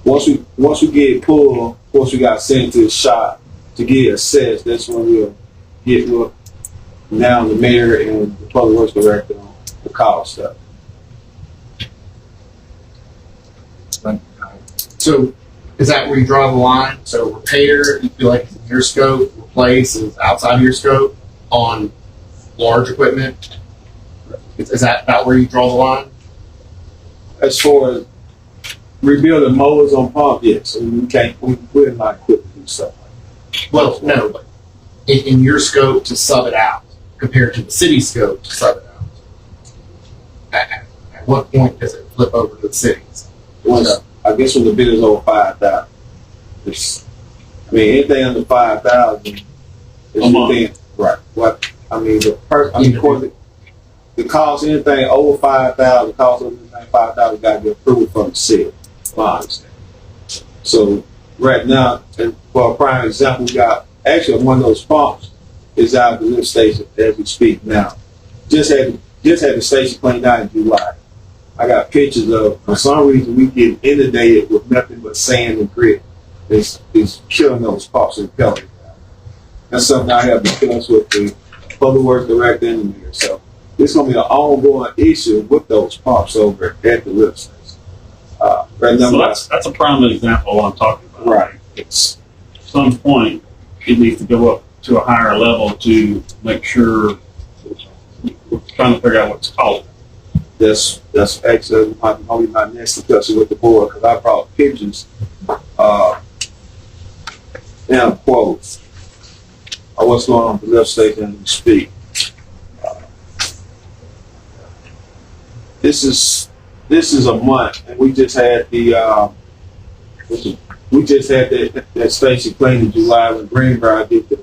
Once we get it pulled, once we got sent to the shop to get assessed, that's when we'll get with now the mayor and the public works director on the cost stuff. So is that where you draw the line? So repair, you feel like it's in your scope, replace is outside of your scope on large equipment? Is that about where you draw the line? As far as rebuilding motors on pump, yes, we're not equipped to do stuff like Well, no, but in your scope to sub it out compared to the city scope to sub it out. At what point does it flip over to the cities? Once, I guess when the bid is over 5,000, I mean, anything under 5,000 is within, right, what, I mean, of course, the cost, anything over 5,000, cost of anything 5,000 got to be approved from the city, my understanding. So, right now, and for a prime example, we got, actually, one of those pumps is out of the lift station as we speak now. Just had the station cleaned out in July. I got pictures of, for some reason, we get inundated with nothing but sand and grit. It's killing those pumps and pellet. That's something I have discussed with the public works director in there. So it's going to be an ongoing issue with those pumps over at the lift station. Right now, so that's a prime example of what I'm talking about. Right. It's at some point it needs to go up to a higher level to make sure we're trying to figure out what's called. That's actually probably my next discussion with the board, because I brought pictures and quotes of what's going on at the lift station as we speak. This is a month, and we just had that station cleaned in July when Greenbrier did the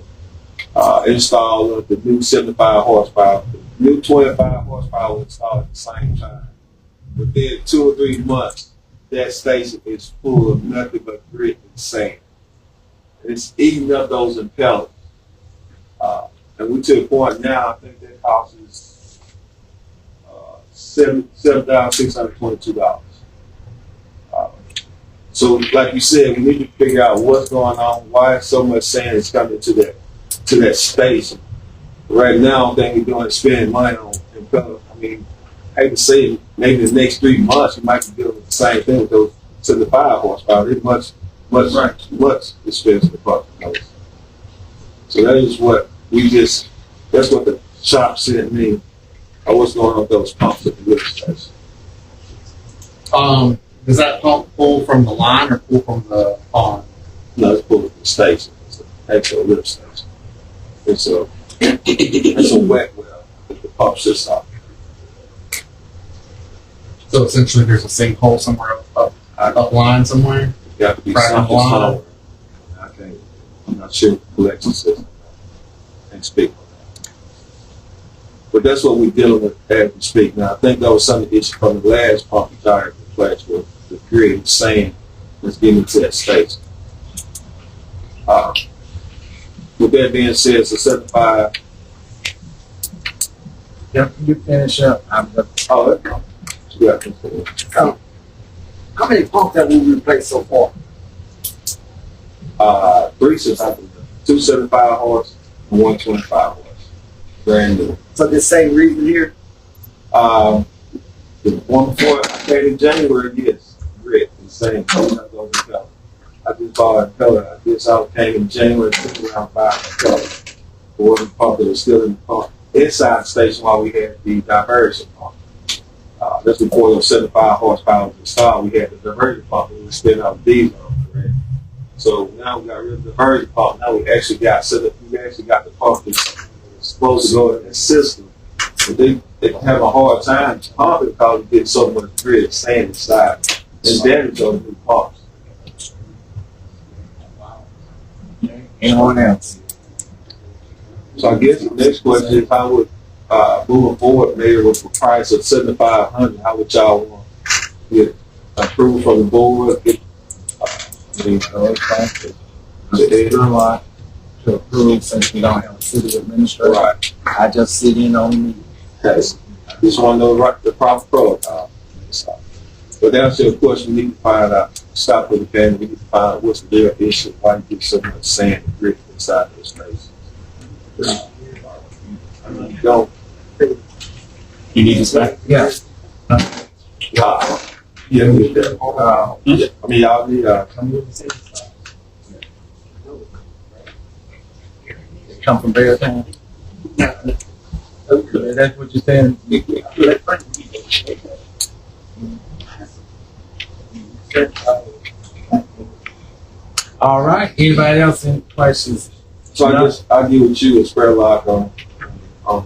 install of the new 75 horsepower. The new 25 horsepower was installed at the same time. Within 2 or 3 months, that station is full of nothing but grit and sand. And it's eating up those impellers. And we to the point now, I think that cost is $7,622. So, like you said, we need to figure out what's going on, why so much sand is coming to that station. Right now, the thing we're doing is spending money on impellers. I mean, I hate to say it, maybe the next 3 months, you might be dealing with the same thing with those 75 horsepower. They're much expensive for those. So that is what that's what the shop sent me, or what's going on with those pumps at the lift station. Does that pump pull from the line or pull from the pond? No, it's pulled from the station. It's an actual lift station. It's a wet well that the pump sits on. So essentially there's a sinkhole somewhere up line somewhere? It's got to be Right on the something line. somewhere. I'm not sure the collection system. I can't speak on that. But that's what we're dealing with as we speak. Now, I think that was some of the issue from the last pump we started to flash with the creating sand that's getting to that station. With that being said, it's a 75. Yeah, you finish up. Oh, yeah. How many pumps have we replaced so far? 3 systems, 2 75 horse and 1 25 horse. Brand new. For the same reason here? The one before I came in January, yes, grit, the same. I just bought a color. I just came in January, took around 5 color. The water pump that was still in the pump inside the station while we had the diversion pump. That's before those 75 horsepower was installed. We had the diversion pump and we were spinning out diesel. Correct? So now we got rid of the diversion pump. Now we actually got the pump that's supposed to go in the system. But they have a hard time pumping because you get so much grit and sand inside and damage those new pumps. Anyone else? So I guess the next question is how would moving forward, maybe with the price of $7,500, how would y'all want to get approval from the board? It's a lot to approve since we don't have a city administrator. Right. I just sit in on the meeting. Just want to know the proper protocol. But that's your question. We need to find out. Stop with the family. We need to find out what's the real issue. Why you get so much sand and grit inside those places. Don't. You need this back? Yeah. Yeah, we need that. I mean, y'all need Come from Beartown. Okay, that's what you're saying. All right. Anybody else any questions? So I'll give with you a square lock on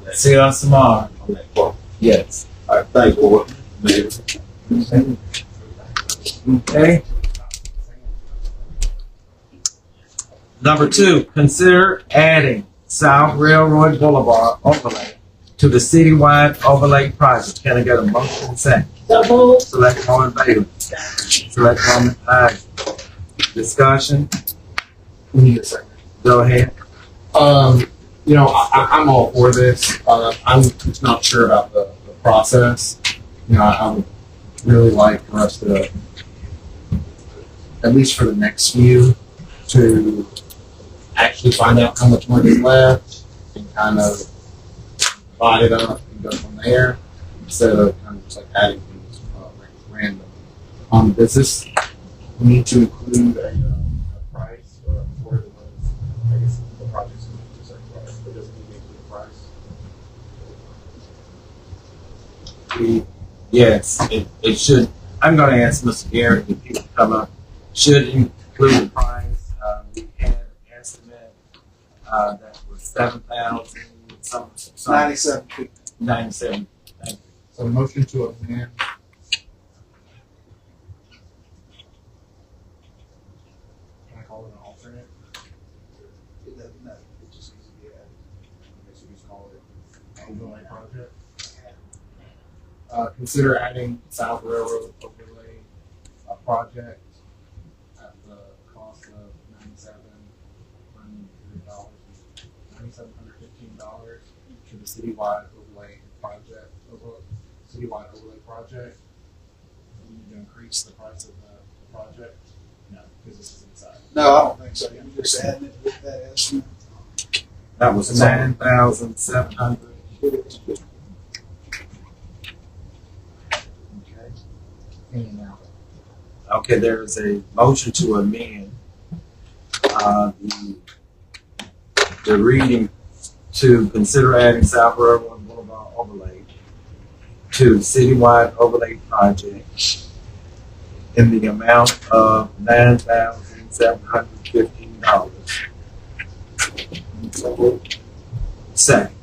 that. See us tomorrow. On that quote. Yes. All right, thank you, Mayor. Okay. Number 2, consider adding South Railroad Boulevard overlay to the citywide overlay project. Can I get a motion second? So move. Selectwoman Bailey. Selectwoman Ivy. Discussion. We need a second. Go ahead. You know, I'm all for this. I'm not sure about the process. You know, I would really like for us to, at least for the next few, to actually find out how much money is left and kind of divide it up and go from there instead of kind of just like adding things random. Does this need to include a price or the I guess the project's going to say price, but does it need to include a price? Yes, it should. I'm going to ask Mr. Garrett if he can come up. Should include the price. We had an estimate that was 7,000 some 97. 97. So motion to amend. Can I call it an alternate? It doesn't matter. It just needs to be added. Okay, so we just call it overlay project. Consider adding South Railroad overlay project at the cost of $9,715 to the citywide overlay project. Citywide overlay project. We need to increase the price of the project. No, because this is inside. No, I don't think so. You just adding it with that estimate. That was 9,700. And now. Okay, there is a motion to amend the reading to consider adding South Railroad Boulevard overlay to citywide overlay project in the amount of $9,715. Second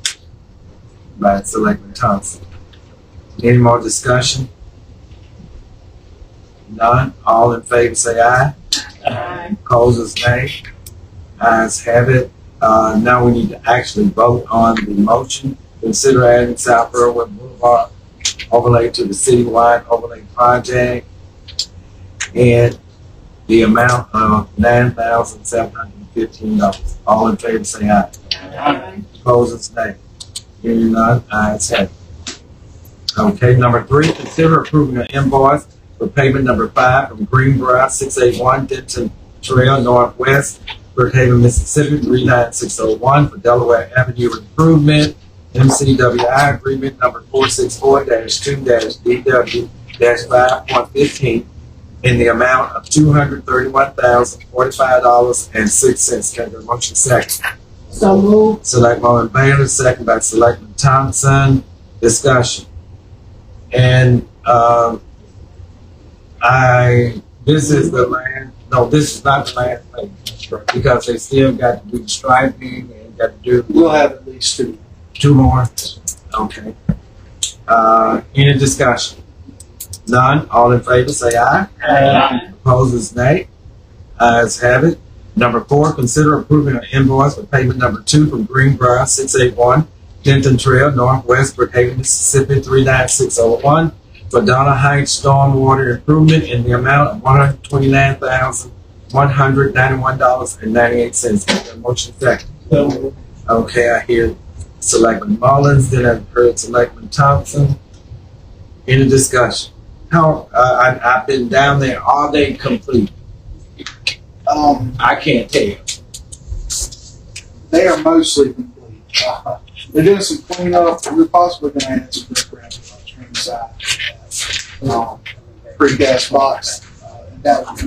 by Selectman Thompson. Any more discussion? None. All in favor say aye. Aye. Opposers nay. Ayes have it. Now we need to actually vote on the motion. Consider adding South Railroad Boulevard overlay to the citywide overlay project and the amount of $9,715. All in favor say aye. Aye. Opposers nay. Hearing none. Ayes have it. Okay, number 3, consider approving an invoice for payment number 5 from Greenbrier 681 Denton Trail Northwest, Brookhaven, Mississippi 39601 for Delaware Avenue Improvement, MCWI agreement number 464-2-DW-5.15 in the amount of $231,045.06. Can I get a motion second? So move. Selectwoman Bailey, second by Selectman Thompson. Discussion. And this is the land. No, this is not the land payment because they still got to do the striping and got to do. We'll have at least 2. 2 more. Okay. Any discussion? None. All in favor say aye. Aye. Opposers nay. Ayes have it. Number 4, consider approving an invoice for payment number 2 from Greenbrier 681 Denton Trail Northwest, Brookhaven, Mississippi 39601 for Donna Heights Stormwater Improvement in the amount of $129,191.98. Get a motion second. Okay, I hear Selectman Mullins, then I've heard Selectman Thompson. Any discussion? How I've been down there. Are they complete? I can't tell. They are mostly complete. They're doing some cleanup. We're possibly going to add some brick around the train side. Precast box. And that would be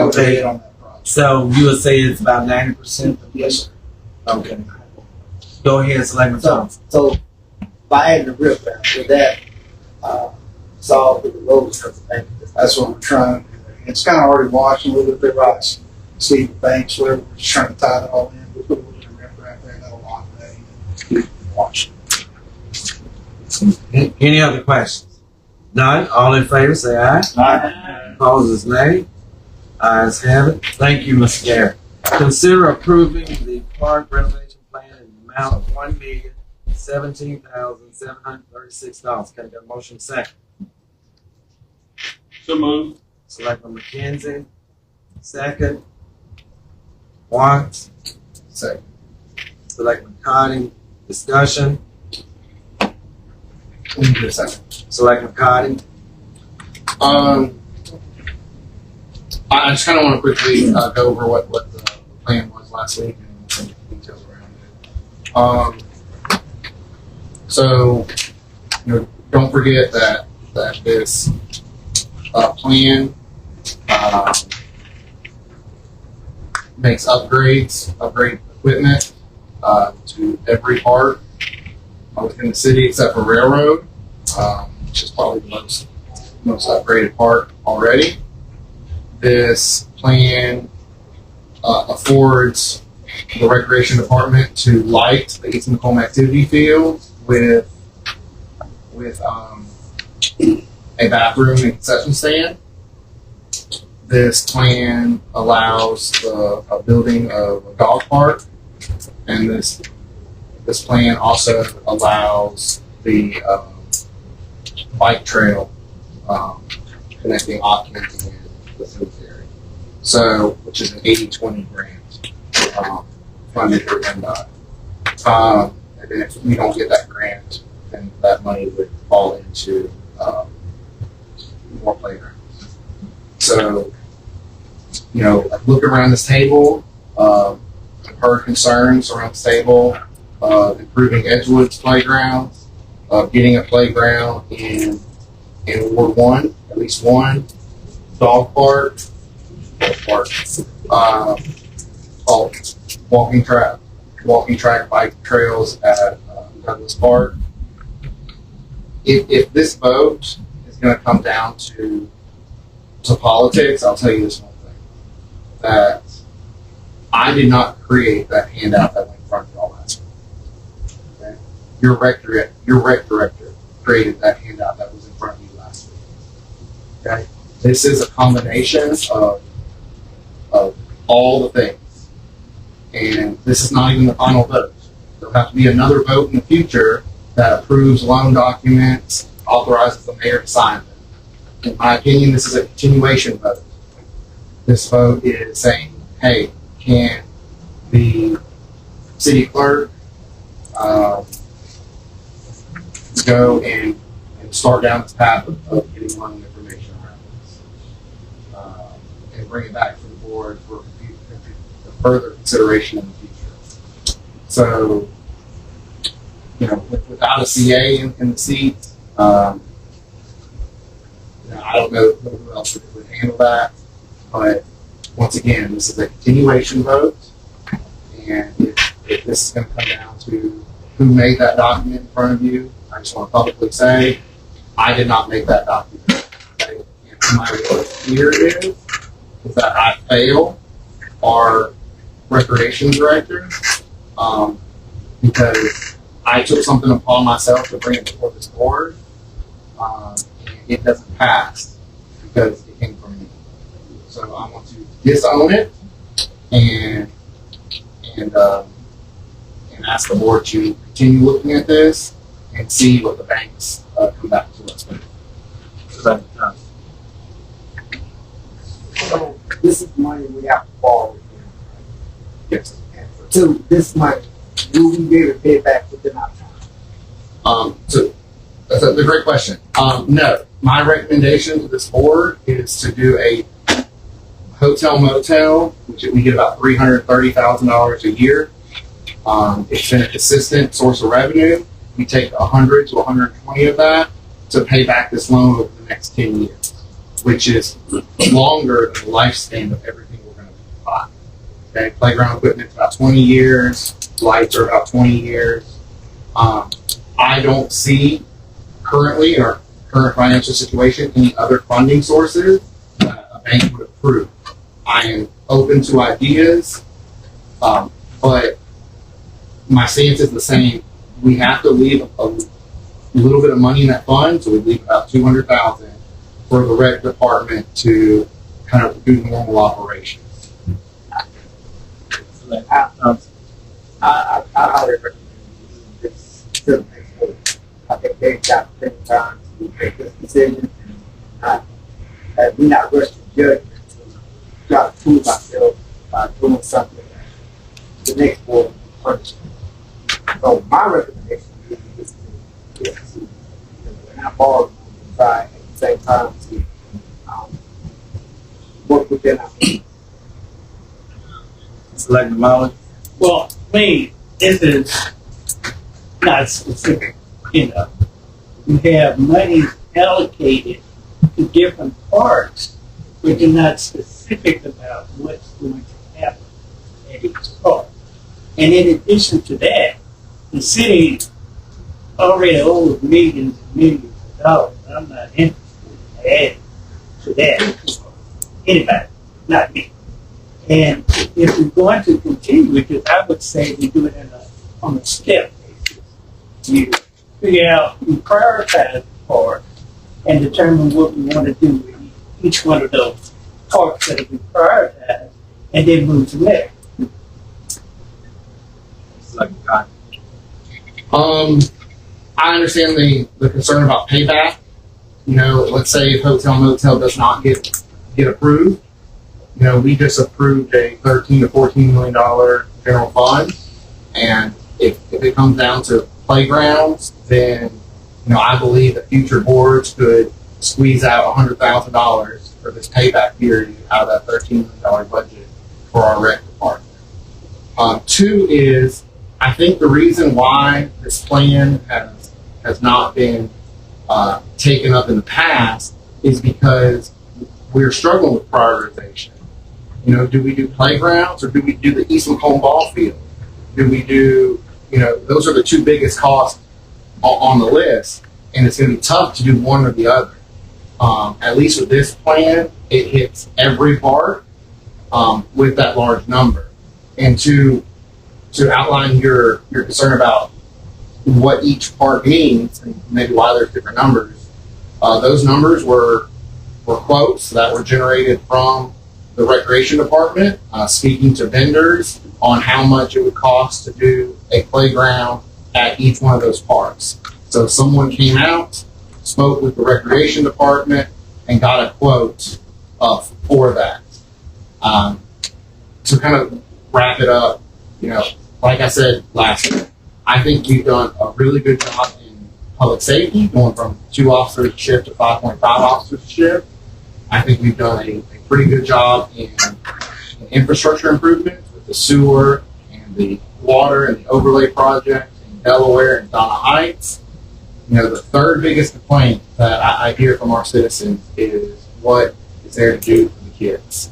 it on that project. So you would say it's about 90%? Yes, sir. Okay. Go ahead, Selectman Thompson. So by adding the rip down, would that solve the roads? That's what we're trying to do. It's kind of already washed a little bit, right? See the banks, whatever, we're just trying to tie it all in. We put a little bit of riprap there, that'll lock that in. Wash it. Any other questions? None? All in favor, say aye. Aye. Opposers, nay. Ayes have it. Thank you, Mr. Garrett. Consider approving the park renovation plan in the amount of $1,017,736. Can I get a motion second? So moved. Selectman McKenzie, second. Watts, Second. Selectman Cotting, discussion. Let me get a second. Selectman Cotting, I just kind of want to quickly go over what the plan was last week and some details around it. So, don't forget that this plan makes upgrade equipment to every part within the city except for railroad, which is probably the most upgraded part already. This plan affords the recreation department to light the East McComb activity field with a bathroom and concession stand. This plan allows the building of a dog park, and this plan also allows the bike trail connecting Occupant and the cemetery. So, which is an 80-20 grant funded through MDOT. And then if we don't get that grant, then that money would fall into more playgrounds. So, look around this table. I've heard concerns around this table of improving Edgewood's playgrounds, of getting a playground in Ward 1, at least one dog park, walking track, bike trails at Douglas Park. If this vote is going to come down to politics, I'll tell you this one thing: that I did not create that handout that went in front of y'all last week. Okay? Your rec director created that handout that was in front of you last week. Okay, this is a combination of all the things, and this is not even the final vote. There'll have to be another vote in the future that approves loan documents, authorizes the mayor to sign them. In my opinion, this is a continuation vote. This vote is saying, hey, can the city clerk go and start down this path of getting loan information around this, and bring it back to the board for further consideration in the future. So, without a CA in the seat, I don't know who else would handle that. But once again, this is a continuation vote, and if this is going to come down to who made that document in front of you, I just want to publicly say, I did not make that document. Okay? And my worst fear is that I fail our recreation director, because I took something upon myself to bring it before this board, and it doesn't pass because it came from me. So I want to disown it and ask the board to continue looking at this and see what the banks come back to us with. So this is money we have to borrow. Yes. And so this money, will we be able to pay it back within our time? So that's a great question. No, my recommendation to this board is to do a hotel motel, which we get about $330,000 a year. It's been a consistent source of revenue. We take 100 to 120 of that to pay back this loan over the next 10 years, which is longer than the lifespan of everything we're going to buy. Okay, playground equipment about 20 years, lights are about 20 years. I don't see currently in our current financial situation any other funding sources that a bank would approved. I am open to ideas, but my stance is the same. We have to leave a little bit of money in that fund, so we leave about $200,000 for the rec department to kind of do normal operations. I highly recommend this to the next board. I think they've got plenty of time to make this decision. And we're not rushing judgment to try to prove ourselves by doing something that the next board will punish. So my recommendation is to not borrow, try at the same time to work within our means. Selectman Mullins? Well, I mean, this is not specific, you know. You have money allocated to different parts, but you're not specific about what's going to happen at each part. And in addition to that, the city already owes millions and millions of dollars. I'm not interested in adding to that. Anybody, not me. And if we're going to continue with it, I would say we do it on a step basis. You figure out, you prioritize the part and determine what we want to do with each one of those parts that have been prioritized, and then move from there. Selectman Cotton? I understand the concern about payback. You know, let's say if hotel motel does not get approved, you know, we just approved a $13 to $14 million general fund, and if it comes down to playgrounds, then you know I believe that future boards could squeeze out $100,000 for this payback period out of that $13 million budget for our rec department. Two is, I think the reason why this plan has not been taken up in the past is because we're struggling with prioritization. You know, do we do playgrounds or do we do the East McComb ball field? Do we do, you know, those are the two biggest costs on the list, and it's going to be tough to do one or the other. At least with this plan, it hits every part with that large number. And to outline your concern about what each part means and maybe why there's different numbers, those numbers were quotes that were generated from the recreation department, speaking to vendors on how much it would cost to do a playground at each one of those parks. So someone came out, spoke with the recreation department, and got a quote for that. To kind of wrap it up, you know, like I said last week, I think we've done a really good job in public safety, going from 2 officers a shift to 5.5 officers a shift. I think we've done a pretty good job in infrastructure improvements with the sewer and the water and the overlay project in Delaware and Donna Heights. You know, the third biggest complaint that I hear from our citizens is what is there to do for the kids.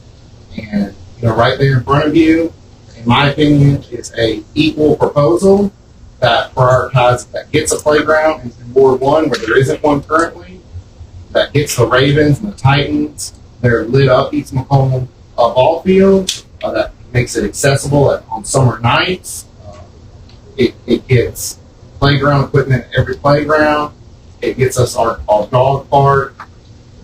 And, you know, right there in front of you, in my opinion, is a equal proposal that prioritizes, that gets a playground in Ward 1 where there isn't one currently, that gets the Ravens and the Titans, their lit up East McComb ball field, that makes it accessible on summer nights. It gets playground equipment at every playground. It gets us our dog park.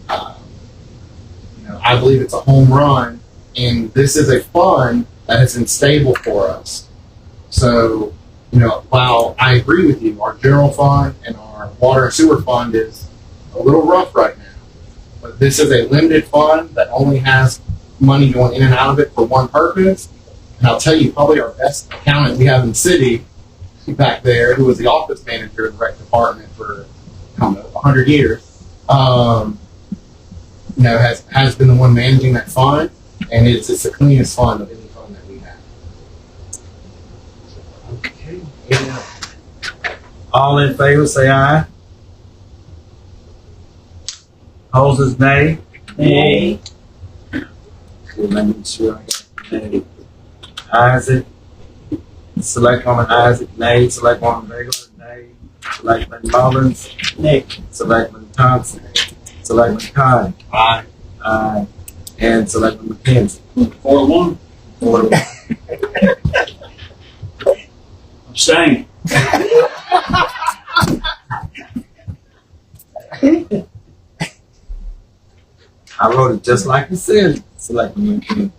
You know, I believe it's a home run, and this is a fund that has been stable for us. So, you know, while I agree with you, our general fund and our water and sewer fund is a little rough right now. But this is a limited fund that only has money going in and out of it for one purpose. And I'll tell you, probably our best accountant we have in the city back there, who was the office manager of the rec department for, I don't know, 100 years, you know, has been the one managing that fund, and it's the cleanest fund of any fund that we have. Okay. Yeah. All in favor, say aye. Opposers, nay. Nay. Let me make sure I got nay. Isaac. Selectwoman Isaac, nay. Selectwoman Bagel, nay. Selectman Mullins, Nay. Selectman Thompson, Selectman Cotton. Aye. Aye. and Selectman McKenzie. 4-1. 4-1. Abstain. I wrote it just like you said, Selectman McKenzie.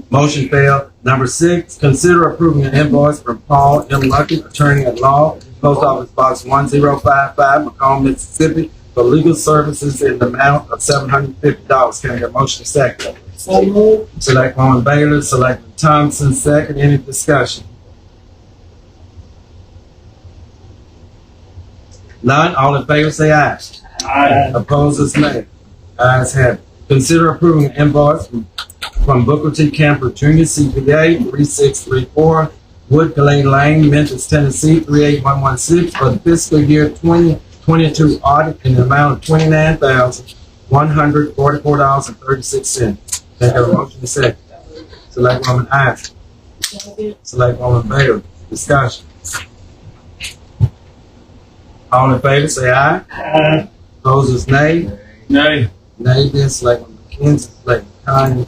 Motion failed. Number 6, consider approving an invoice from Paul M. Luckett, attorney at law, Post Office Box 1055, McComb, Mississippi, for legal services in the amount of $750. Can I get a motion second? So moved. Selectwoman Baylor, Selectman Thompson, second. Any discussion? None. All in favor say aye. Aye. Opposers, nay. Ayes have it. Consider approving an invoice from Booker T. Camper Jr., CPA, 3634, Wood Glade Lane, Memphis, Tennessee, 38116, for the fiscal year 2022 audit in the amount of $29,144.36. Can I have a motion to second? Selectwoman Isaac. Selectwoman Baylor. Discussion. All in favor say aye. Aye. Opposers, nay. Nay. Nay, then Selectman McKenzie, Selectman Connie,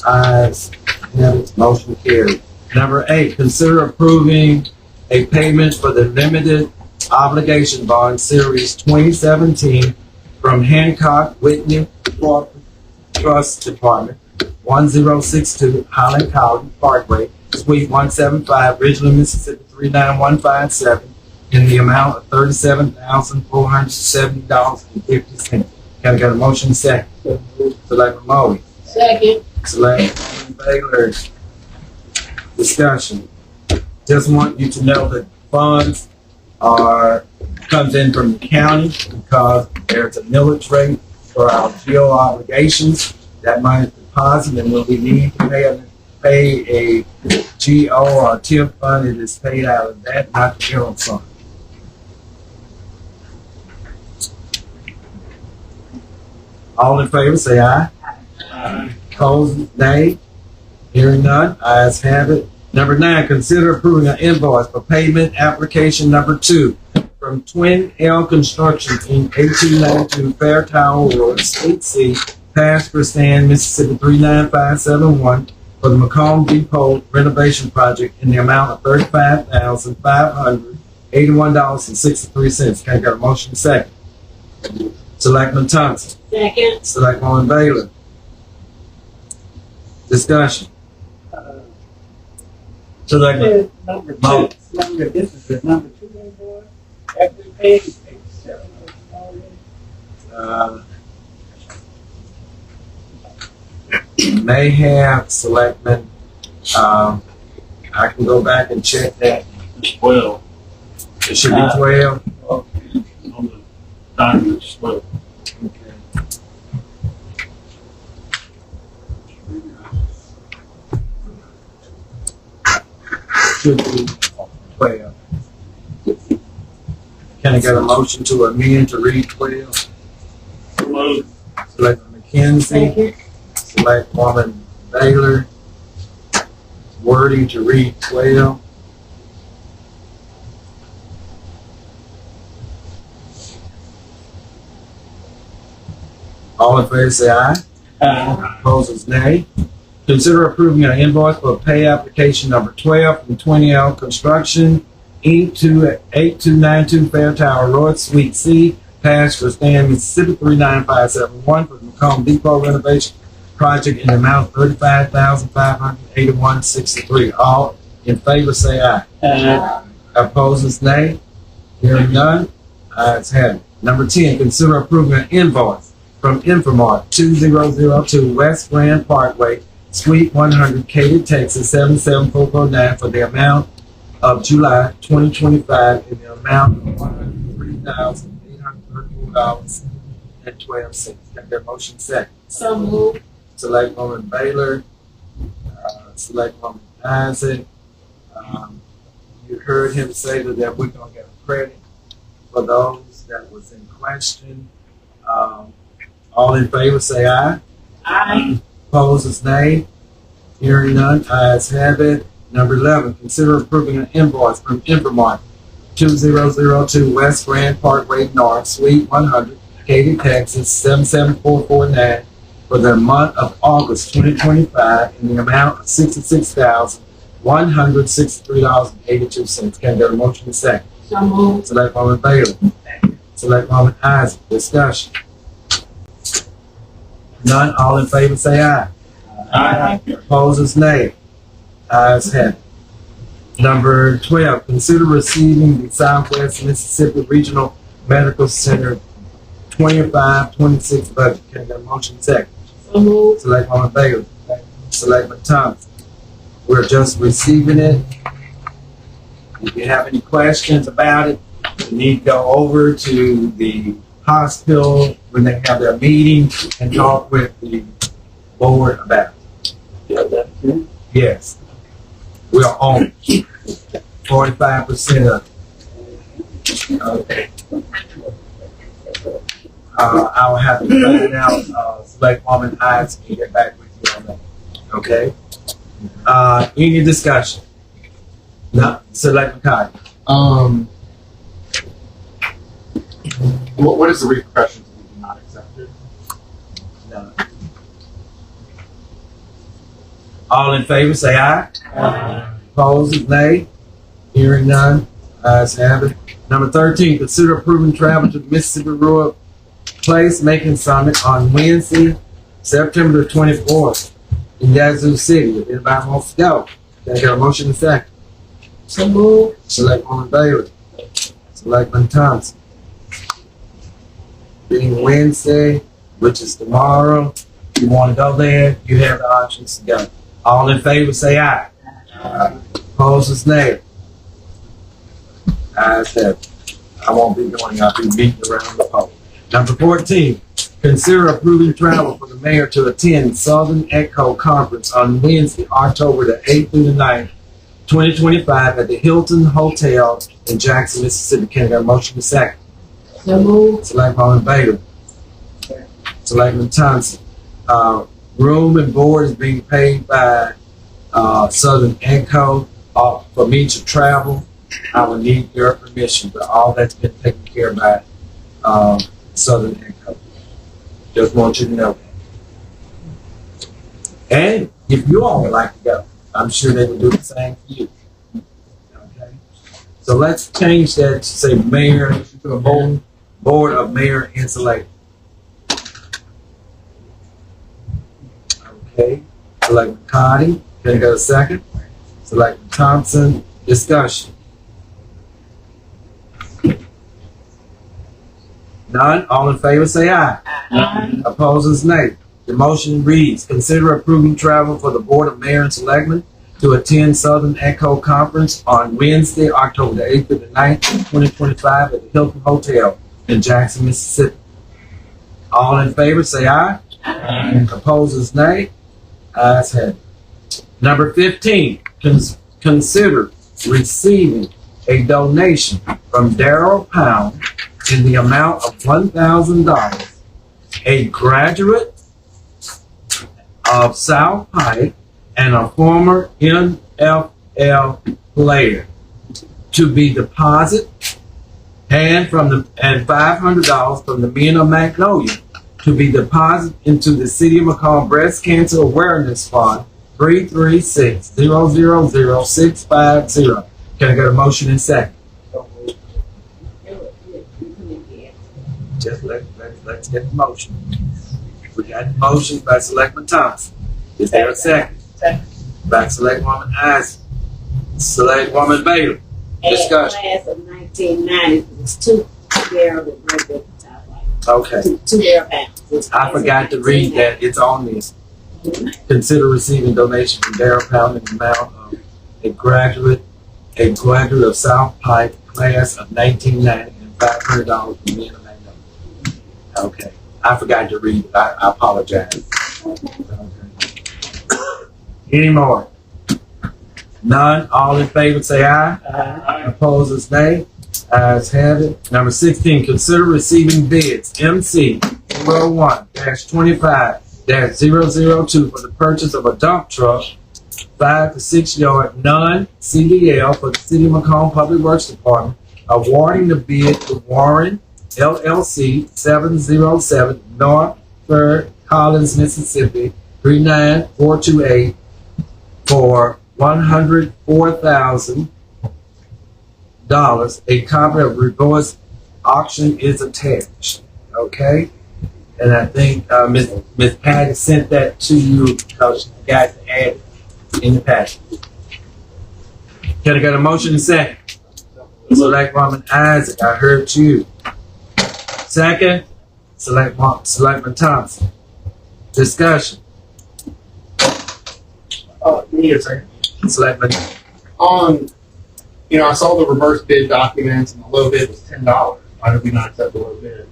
ayes have it, motion carried. Number 8, consider approving a payment for the limited obligation bond series 2017 from Hancock Whitney Corporate Trust Department, 1062 Highland County Parkway, Suite 175, Ridgeland, Mississippi 39157, in the amount of $37,470.50. Can I get a motion second? Selectman Moe. Second. Selectman Baylor. Discussion. Just want you to know that funds comes in from the county because there's a millage rate for our GO obligations. That money is deposited, and when we need to pay a GO or TIP fund, it is paid out of that, not the general fund. All in favor say aye. Aye. Opposed, nay. Hearing none, ayes have it. Number 9, consider approving an invoice for payment application number 2 from Twin L Construction in 1892 Fair Tower Road, Suite C, Pasture Stand, Mississippi 39571, for the McComb Depot renovation project in the amount of $35,581.63. Can I get a motion second? Selectman Thompson. Second. Selectwoman Baylor. Discussion. Selectman Number Mo. 2. This is the number 2 invoice. After we paid, we paid $700 already. May have Selectmen. I can go back and check that. It's 12. It should be 12. On the document, it's 12. Okay. Should be 12. Can I get a motion to amend to read 12? Moved. Selectman McKenzie, Selectwoman Baylor, wording to read 12. All in favor say aye. Opposers, nay. Consider approving an invoice for pay application number 12 from 20L Construction, Inc. to 8292 Fair Tower Road, Suite C, Pasture Stand, Mississippi 39571, for the McComb Depot renovation project in the amount of $35,581.63. All in favor say aye. Opposers, nay. Hearing none, ayes have it. Number 10, consider approving an invoice from Infomart 2002 West Grand Parkway, Suite 100, Katy, Texas 77449, for the amount of July 2025 in the amount of $103,834.12. Can I get a motion second? So moved. Selectwoman Baylor, Selectwoman Isaac. You heard him say that we're going to get a credit for those that was in question. All in favor say aye. Aye. Opposers, nay. Hearing none, ayes have it. Number 11, consider approving an invoice from Infomart 2002 West Grand Parkway North, Suite 100, Katy, Texas 77449, for the month of August 2025 in the amount of $66,163.82. Can I get a motion in second? So moved. Selectwoman Bailey. Selectwoman Isaac. Discussion. None. All in favor say aye. Aye. Opposers, nay. Ayes have it. Number 12, consider receiving the Southwest Mississippi Regional Medical Center 25-26 budget. Can I get a motion second? So moved. Selectwoman Bailey. Selectman Thomas. We're just receiving it. If you have any questions about it, you need to go over to the hospital when they have their meeting and talk with the board about it. Yes. We are on 45% of it. Okay. I'll have to find out, Selectwoman Isaac and get back with you on that. Okay? Any discussion? No? Selectman Cotton. What is the repercussions if we do not accept it? No. All in favor say aye. Aye. Opposed, nay. Hearing none. Ayes have it. Number 13, consider approving travel to the Mississippi Rural Place Making Summit on Wednesday, September the 24th in Yazoo City. If anybody wants to go, can I get a motion in second? So moved. Selectwoman Bailey. Selectman Thompson. Being Wednesday, which is tomorrow, if you want to go there, you have the options to go. All in favor say aye. Opposed, nay. Ayes have it. I won't be going, I'll be meeting around the pole. Number 14, consider approving travel for the mayor to attend Southern Echo Conference on Wednesday, October the 8th through the 9th, 2025 at the Hilton Hotel in Jackson, Mississippi. Can I get a motion in second? So moved. Selectwoman Bailey. Selectman Thompson. Room and board is being paid by Southern Echo for me to travel. I will need your permission, but all that's been taken care of by Southern Echo. Just want you to know that. And if you all would like to go, I'm sure they will do the same for you. Okay. So let's change that to say mayor to a board of mayor and select. Okay. Select McCarty. Can I go a second? Select Thompson. Discussion. None. All in favor say aye. Aye. Opposers, nay. The motion reads, consider approving travel for the Board of Mayor and Selectmen to attend Southern Echo Conference on Wednesday, October the 8th to the 9th, 2025 at the Hilton Hotel in Jackson, Mississippi. All in favor say aye. Aye. Opposers, nay. Ayes have it. Number 15, consider receiving a donation from Darrell Pound in the amount of $1,000, a graduate of South Pike and a former NFL player, to be deposited, and $500 from the Men of Magnolia to be deposited into the City of McComb Breast Cancer Awareness Fund 336-000-650. Can I get a motion in second? Just let's get the motion. We got the motion by Selectman Thompson. Is there a second? Second. By Selectwoman Isaac. Selectwoman Bailey. Discussion. Class of 1990, it was two barrel that broke up the top light. Okay. Two barrel pounds. I forgot to read that. It's on this. Consider receiving donation from Darrell Pound in the amount of a graduate of South Pike class of 1990 and $500 from Men of Magnolia. Okay. I forgot to read it. I apologize. Okay. Any more? None. All in favor say aye. Aye. Opposers, nay. Ayes have it. Number 16, consider receiving bids MC 01-25-002 for the purchase of a dump truck, 5 to 6 yard non-CDL for the City of McComb Public Works Department, awarding the bid to Warren LLC 707 North 3rd Collins, Mississippi, 39428 for $104,000. A copy of reverse auction is attached. Okay? And I think Miss Patty sent that to you because she got to add it in the package. Can I get a motion and second? Selectwoman Isaac, I heard you. Second, Selectman Thompson. Discussion. Need a second. Selectman. I saw the reverse bid documents and the low bid was $10. Why did we not accept the low bid?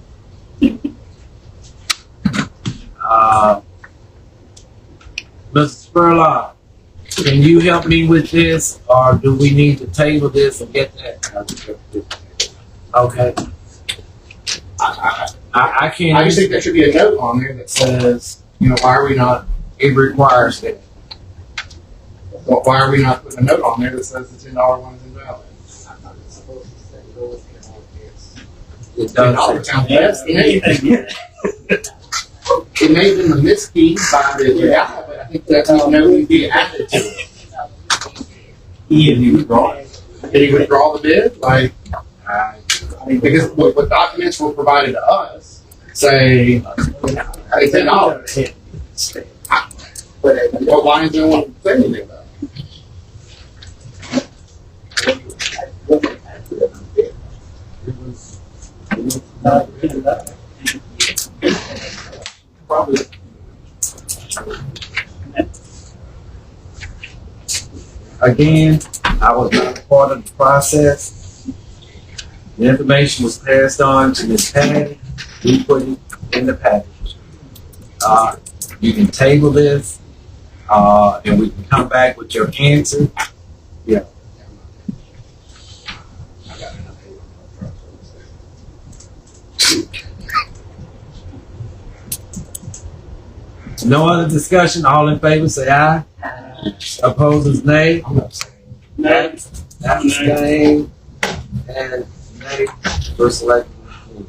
Mr. Spurlock, can you help me with this, or do we need to table this and get that? Okay. I can't. I just think there should be a note on there that says, why are we not, It requires that. why are we not putting a note on there that says the $10 one is invalid? It $10 does. sounds best to me. It may have been a misspeak by the guy, but I think that note needs to be added to it. Did he withdraw the bid? Because what documents were provided to us say it's $10. But why is no one saying anything about Probably. Again, I was not a part of the process. The information was passed on to Ms. Patty. We put it in the package. You can table this, and we can come back with your answer. Yeah. No other discussion. All in favor, say aye. Opposers, nay. That's abstain. And nay for Selectman.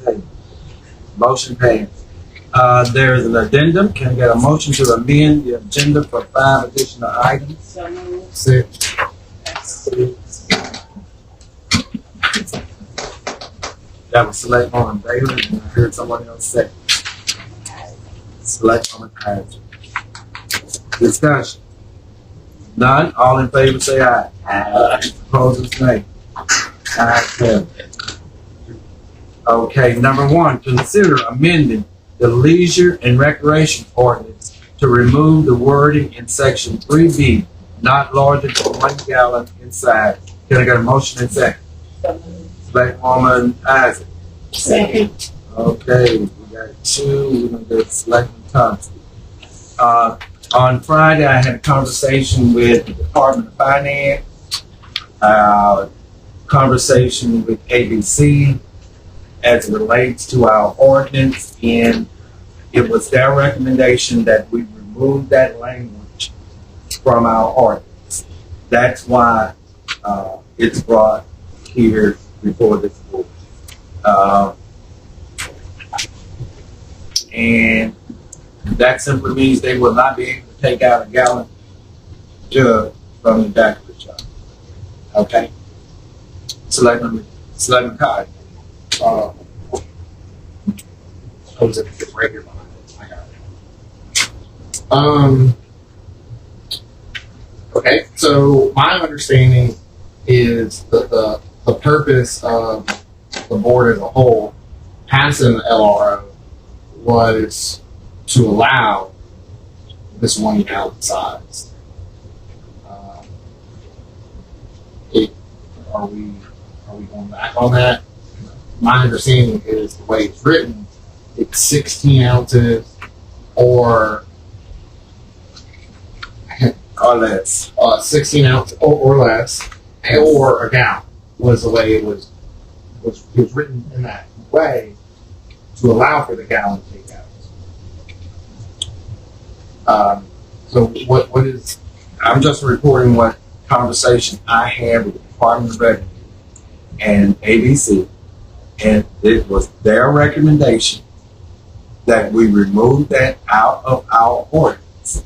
Okay. Motion passed. There is an addendum. Can I get a motion to amend the agenda for 5 additional items? Six. That was Selectwoman Bailey, and I heard someone else say. Selectwoman Isaac. Discussion. None. All in favor say aye. Aye. Opposers, nay. Ayes have it. Okay, number 1, consider amending the leisure and recreation ordinance to remove the wording in section 3B, not larger than 1 gallon in size. Can I get a motion in second? Selectwoman Isaac. Second. Okay, we got 2. We're gonna go to Selectman Thompson. On Friday, I had a conversation with the Department of Finance, conversation with ABC as it relates to our ordinance, and it was their recommendation that we remove that language from our ordinance. That's why it's brought here before this board. And that simply means they will not be able to take out a gallon jug from the back of the truck. Okay? Selectman Cotton. right here behind it. I got it. Okay, so my understanding is that the purpose of the board as a whole passing the LRO was to allow this 1 gallon size. Are we going back on that? My understanding is the way it's written, it's 16 ounces or less. 16 ounces or less, or a gallon was the way it was written in that way to allow for the gallon takeouts. So what is? I'm just reporting what conversation I had with the Department of Revenue and ABC, and it was their recommendation that we remove that out of our ordinance.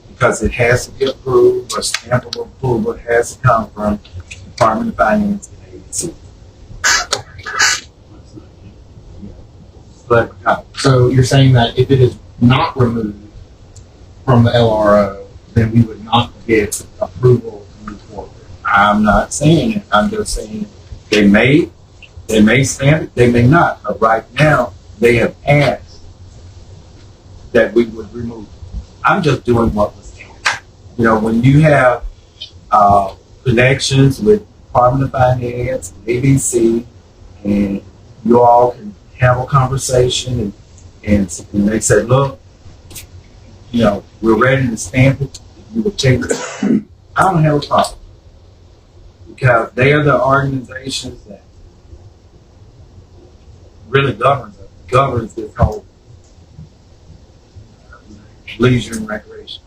Because it has to be approved, or stamp of approval has to come from the Department of Finance and agency. But, So you're saying that if it is not removed from the LRO, then we would not get approval to move forward? I'm not saying it, I'm just saying they may stamp it, they may not, but right now, they have asked that we would remove it. I'm just doing what was asked. You know, when you have, connections with Department of Finance, ABC, and you all can have a conversation and they say, look, you know, we're ready to stamp it, you will take it. I don't have a problem. Because they are the organizations that really governs this whole leisure and recreation.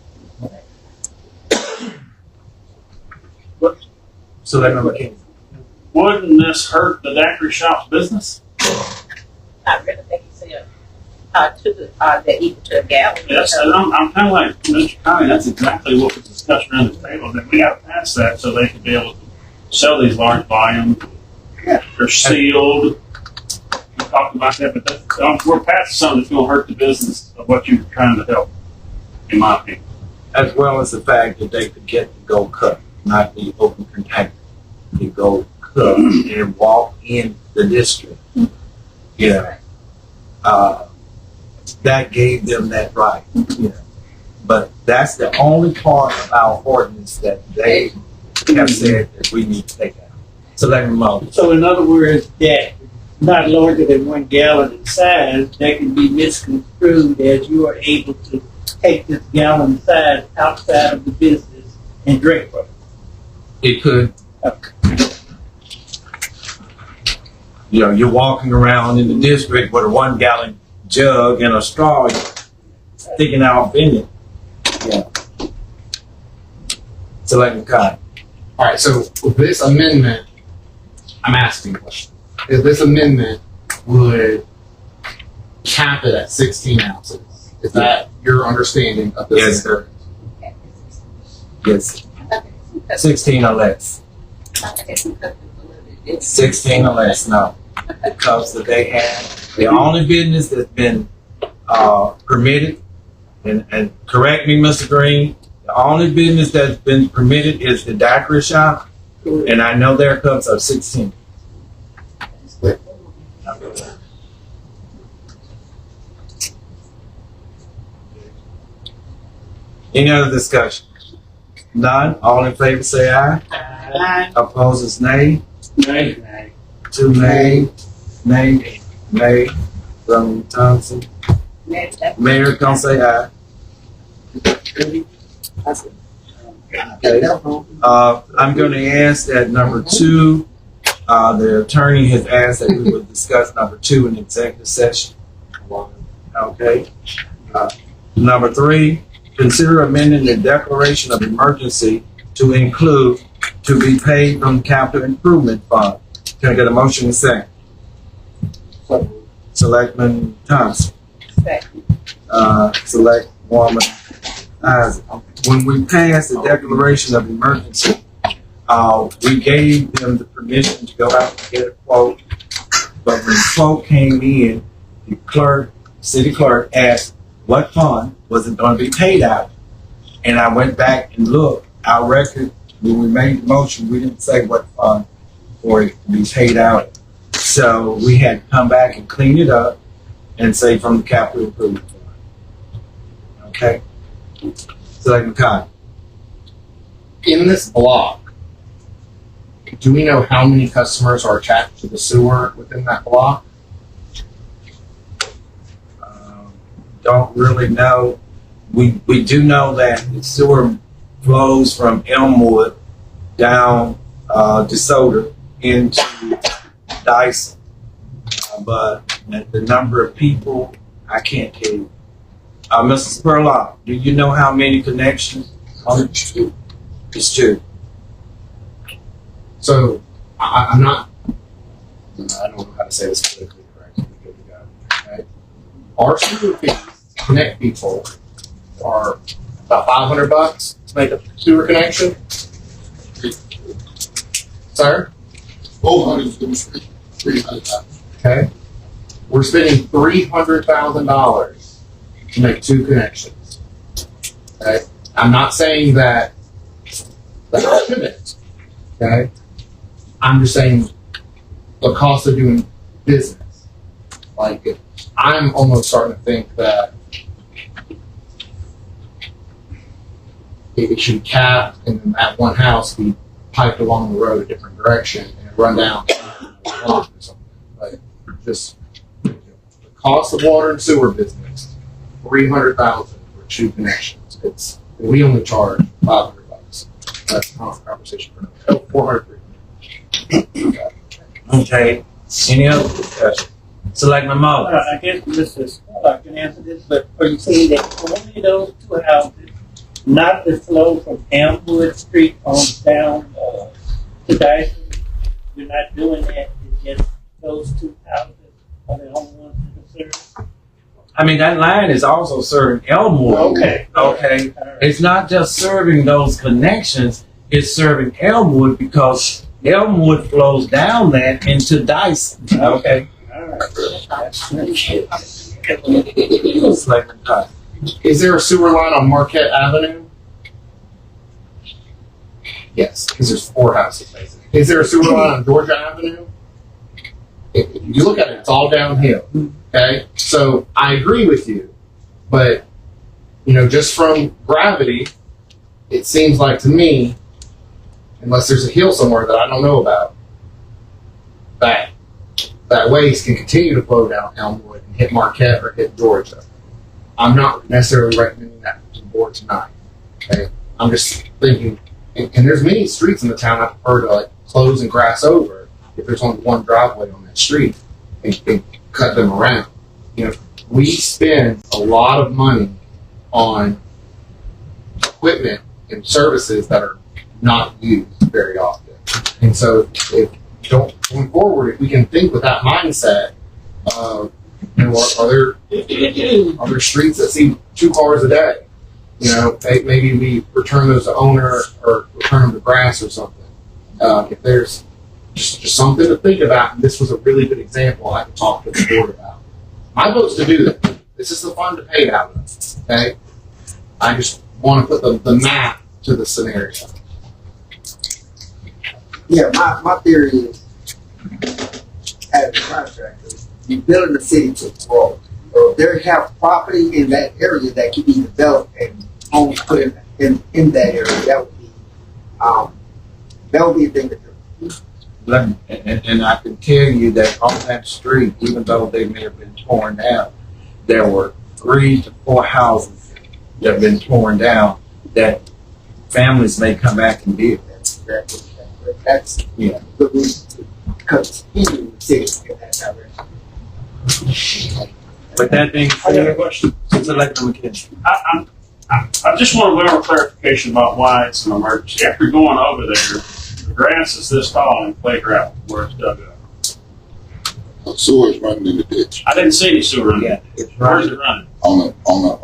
So that number came. Wouldn't this hurt the daiquiri shop's business? I really think you said, they're equal to a gallon. Yes, and I'm kind of like Mr. Connie, that's exactly what was discussed around the table, that we got to pass that so they can be able to sell these large volumes. They're sealed. We talked about that, but we're past something that's going to hurt the business of what you're trying to help, in my opinion. As well as the fact that they could get the go cut, not the open container. The go cut and walk in the district. Yeah. That gave them that right. Yeah. But that's the only part of our ordinance that they have said that we need to take out. So let me know. So in other words, that not larger than 1 gallon in size, that can be misconstrued as you are able to take this gallon size outside of the business and drink from it. It could. You know, you're walking around in the district with a 1 gallon jug and a straw sticking out in it. Yeah. So like McComb. All right, so with this amendment, I'm asking a question. If this amendment would cap it at 16 ounces, is that your understanding of this? Yes, sir. Yes. 16 or less. 16 or less, no. Because they have, the only business that's been permitted, and correct me, Mr. Green, the only business that's been permitted is the daiquiri shop, and I know their cups are 16. Any other discussion? None? All in favor say aye. Aye. Opposes nay. Nay. 2 nay. Nay. Nay. From Thompson. Mayor, don't say aye. I'm going to ask that number 2, the attorney has asked that we would discuss number 2 in executive session. Okay. Number 3, consider amending the declaration of emergency to include to be paid from capital improvement fund. Can I get a motion in second? Selectman Thompson. Select woman Isaac. When we passed the declaration of emergency, we gave them the permission to go out and get a quote. But when the quote came in, the clerk, city clerk, asked what fund was it going to be paid out. And I went back and looked. Our record, when we made the motion, we didn't say what fund for it to be paid out. So we had to come back and clean it up and say from the capital improvement fund. Okay? So like McComb. In this block, do we know how many customers are attached to the sewer within that block? Don't really know. We do know that the sewer flows from Elmwood down DeSoto into Dyson. But the number of people, I can't tell you. Mr. Spurlock, do you know how many connections? It's 2. It's 2. So I'm not. I don't know how to say this politically correctly. Okay? Our sewer fees to connect people are about $500 to make a sewer connection. Sir? 400 is the street, 300. Okay. We're spending $300,000 to make 2 connections. Okay. I'm not saying that I shouldn't. Okay. I'm just saying the cost of doing business. Like, I'm almost starting to think that it should be capped and then that one house be piped along the road a different direction and run down or something. Like, just the cost of water and sewer business, $300,000 for 2 connections. We only charge $500. That's not a conversation for now. 400. Okay. Any other discussion? Selectman Mullins. I guess Mr. Scott can answer this, but are you saying that only those 2 houses, not the flow from Elmwood Street on down to Dyson, we're not doing that? It's just those 2 houses are the only ones that are served? I mean, that line is also serving Elmwood. Okay. Okay. All right. It's not just serving those connections, it's serving Elmwood because Elmwood flows down that into Dyson. Okay. All right. Selectman Dodd. Is there a sewer line on Marquette Avenue? Yes, because there's 4 houses basically. Is there a sewer line on Georgia Avenue? If you look at it, it's all downhill. Okay, so I agree with you, but just from gravity, it seems like to me, unless there's a hill somewhere that I don't know about, that waste can continue to flow down Elmwood and hit Marquette or hit Georgia. I'm not necessarily recommending that to the board tonight. Okay, I'm just thinking, and there's many streets in the town I prefer to close and grass over if there's only one driveway on that street and cut them around. We spend a lot of money on equipment and services that are not used very often. And so going forward, if we can think with that mindset, are there streets that see 2 cars a day? Maybe we return those to owner or return them to grass or something. If there's just something to think about, and this was a really good example I could talk to the board about. My vote's to do that. This is the fund to pay out of. Okay? I just want to put the map to the scenario. Yeah, my theory is, as a contractor, you building the city to grow. So if they have property in that area that can be developed and homes put in that area, that would be a thing to do. And I can tell you that on that street, even though they may have been torn down, there were 3 to 4 houses that have been torn down that families may come back and build. That's Yeah. the reason to continue the city in that direction. With that being I got a said, question. Selectman McKenzie. I just want a little clarification about why it's an emergency. After going over there, the grass is this tall and clay gravel where it's dug up. Sewer's running in the ditch I didn't see any sewer running. Yeah, it's Where's running. it running? on the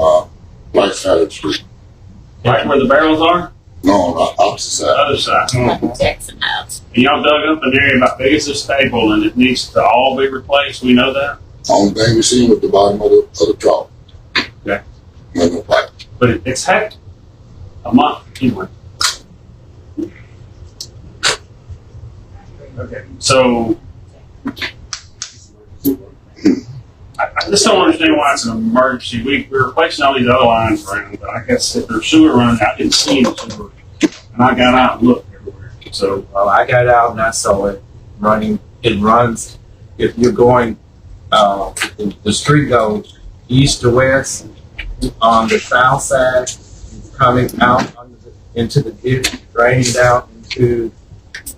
right side of the street. Right where the barrels are? No, on the opposite The side. other side. Like Jackson House. And y'all dug up an area about big as this table and it needs to all be replaced. We know that. Only thing we seen was the bottom of the trough. Okay. No pipe. But it's had a month anyway. Okay. So I just don't understand why it's an emergency. We're replacing all these other lines around, but I guess if there's sewer running, I didn't see any sewer. And I got out and looked everywhere. So Well, I got out and I saw it running. It runs, if you're going, the street goes east to west on the south side, coming out into the ditch, draining down into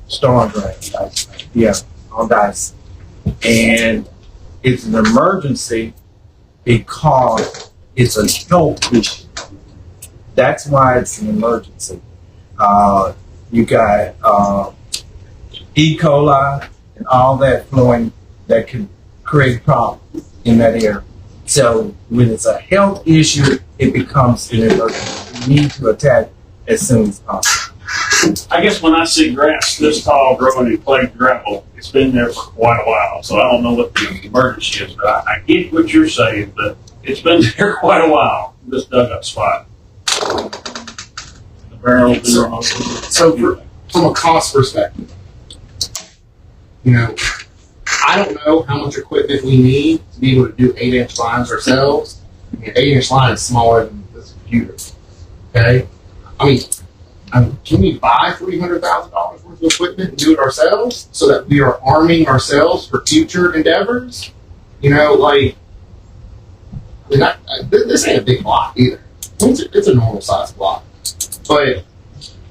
storm drain. Yeah, on Dyson. And it's an emergency because it's a health issue. That's why it's an emergency. You got E. coli and all that flowing that can create problems in that area. So when it's a health issue, it becomes an emergency. We need to attack as soon as possible. I guess when I see grass this tall growing in clay gravel, it's been there for quite a while. So I don't know what the emergency is, but I get what you're saying, but it's been there quite a while, this dug up spot. The barrel been So- on. So from a cost perspective, you know, I don't know how much equipment we need to be able to do 8-inch lines ourselves. I mean, 8-inch line is smaller than this computer. Okay? I mean, can we buy $300,000 worth of equipment and do it ourselves so that we are arming ourselves for future endeavors? You know, like, this ain't a big block either. It's a normal size block. But,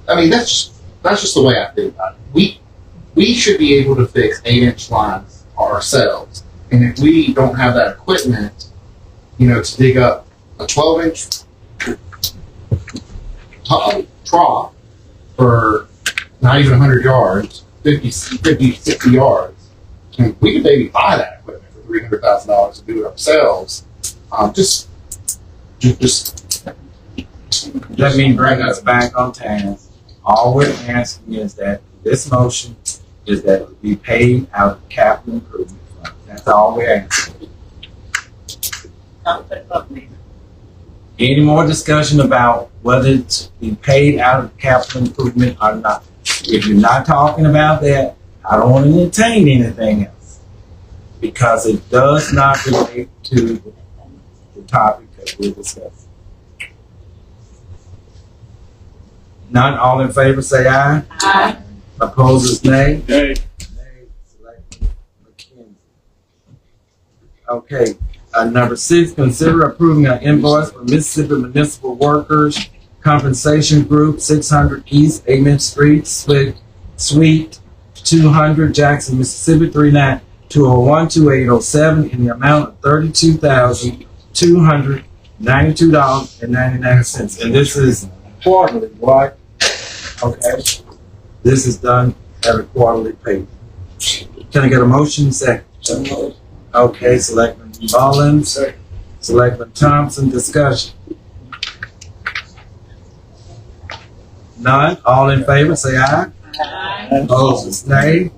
I mean, that's just the way I think about it. We should be able to fix 8-inch lines ourselves. And if we don't have that equipment, you know, to dig up a 12-inch trough for not even 100 yards, 50 yards, and we could maybe buy that equipment for $300,000 and do it ourselves. Let me bring us back on task. All we're asking is that this motion is that it be paid out of capital improvement fund. That's all we're asking. I'll put it up there. Any more discussion about whether it's be paid out of capital improvement or not? If you're not talking about that, I don't want to entertain anything else because it does not relate to the topic that we're discussing. None, all in favor say aye. Aye. Opposers nay. Okay. Nay. Selectman McKenzie. Okay, number 6, consider approving an invoice for Mississippi Municipal Workers Compensation Group, 600 East Amen Street, Suite 200, Jackson, Mississippi, 392012807 in the amount of $32,292.99. And this is quarterly, right? Okay. This is done every quarterly payment. Can I get a motion? Second. Okay, Selectman Mullins, Selectman Thompson, discussion. None, all in favor, say aye. Opposed, nay.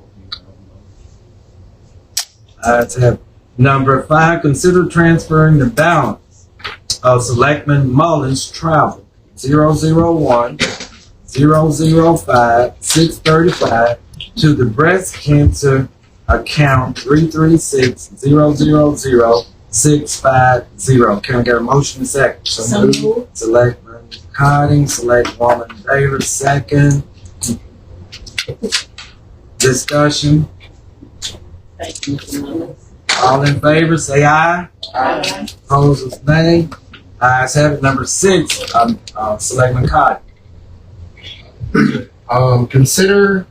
Ayes have. Number 5, consider transferring the balance of Selectman Mullins travel 001-005-635 to the breast cancer account 336-000-650. Can I get a motion second? So moved. Selectman Harding, Selectwoman Baylor, second. Discussion. Thank you. All in favor, say aye. Aye. Opposers, nay. Ayes have it. Number 6, Selectman Harding. Consider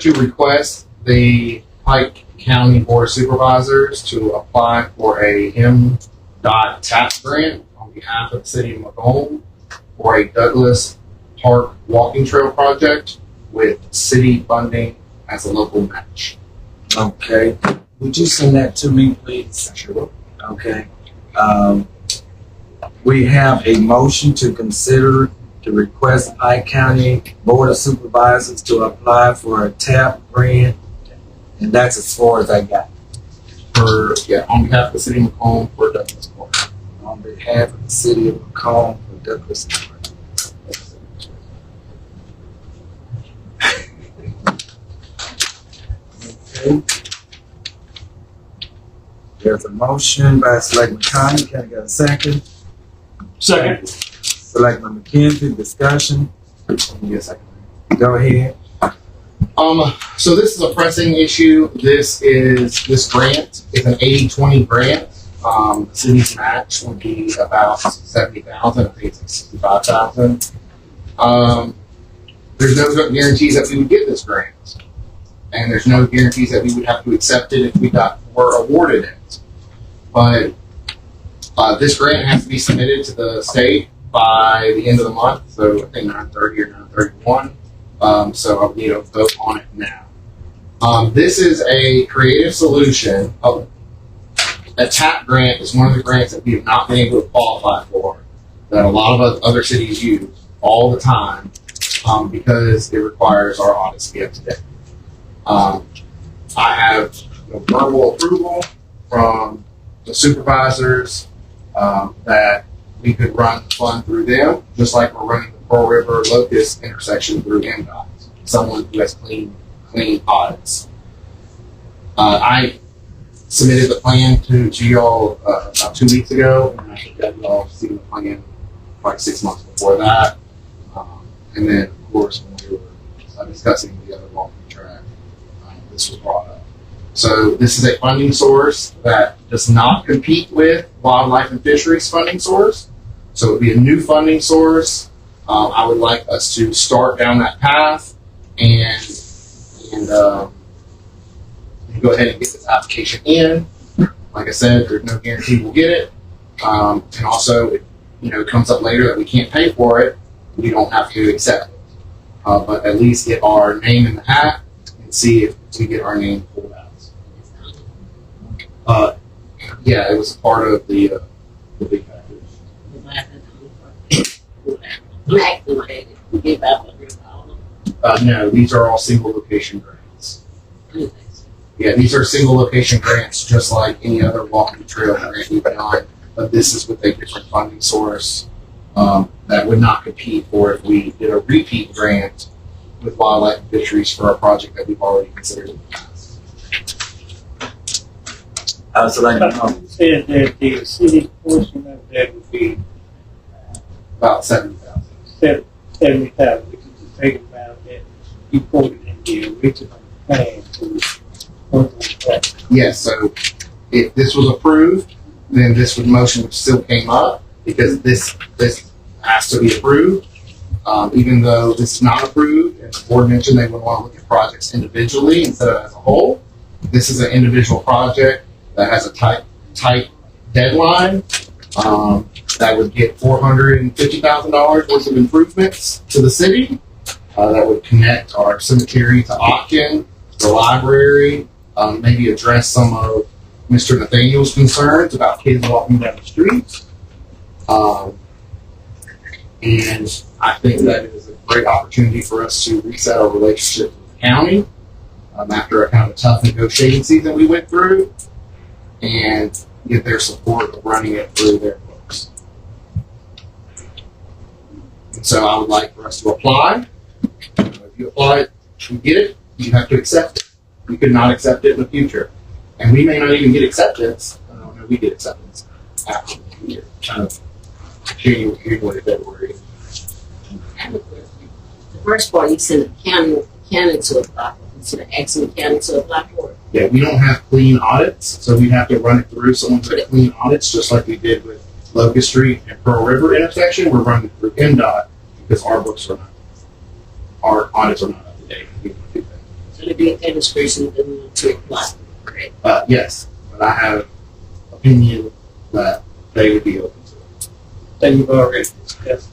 to request the Pike County Board of Supervisors to apply for a MDOT TAP grant on behalf of the city of McComb for a Douglas Park walking trail project with city funding as a local match. Okay. Would you send that to me, please? Sure. Okay. We have a motion to consider to request Pike County Board of Supervisors to apply for a TAP grant, and that's as far as I got. On behalf of the city of McComb for Douglas Park. On behalf of the city of Macomb for Douglas Park. Okay. There's a motion by Selectman Conley. Can I get a second? Second. Selectman McKenzie, discussion. Yes, I can. Go ahead. So this is a pressing issue. This grant is an 80-20 grant. The city's match would be about $70,000. I think it's like $65,000. There's no guarantees that we would get this grant, and there's no guarantees that we would have to accept it if we were awarded it. But this grant has to be submitted to the state by the end of the month, so I think 9:30 or 9:31. So I'll need a vote on it now. This is a creative solution. A TAP grant is one of the grants that we have not been able to qualify for, that a lot of other cities use all the time, because it requires our audits to be up to date. I have verbal approval from the supervisors that we could run the fund through them, just like we're running the Pearl River Locust intersection through MDOT, someone who has clean audits. I submitted the plan to y'all about 2 weeks ago, and I think that y'all seen the plan like 6 months before that. And then, of course, when we were discussing the other walking track, this was brought up. So this is a funding source that does not compete with wildlife and fisheries funding source. So it would be a new funding source. I would like us to start down that path and go ahead and get this application in. Like I said, there's no guarantee we'll get it. And also, if it comes up later that we can't pay for it, we don't have to accept it. But at least get our name in the hat and see if we get our name pulled out. Yeah, it was part of the big package. No, these are all single location grants. Yeah, these are single location grants, just like any other walking trail grant we've done. But this is with a different funding source that would not compete for if we did a repeat grant with wildlife and fisheries for a project that we've already considered in the past. You said that the city portion of that would be About 70,000. 70,000, which is the same amount that you quoted in the original plan to work on that. Yes, so if this was approved, then this motion would still came up because this has to be approved. Even though this is not approved, and the board mentioned they would want to look at projects individually instead of as a whole. This is an individual project that has a tight deadline that would get $450,000 worth of improvements to the city. That would connect our cemetery to Otkin, the library, maybe address some of Mr. Nathaniel's concerns about kids walking down the street. And I think that it is a great opportunity for us to reset our relationship with the county after a kind of tough negotiating season we went through, and get their support of running it through their books. And so I would like for us to apply. If you apply it, you get it, you have to accept it. You could not accept it in the future. And we may not even get acceptance. I don't know, we get acceptance after the year, kind of January, February. The first part, you said the county to apply for, instead of asking the county to apply for it. Yeah, we don't have clean audits, so we have to run it through someone's clean audits, just like we did with Locust Street and Pearl River intersection. We're running through MDOT because our audits are not up to date. We don't do that. So it'd be a demonstration to apply, correct? Yes, but I have opinion that they would be open to it. That you've already discussed.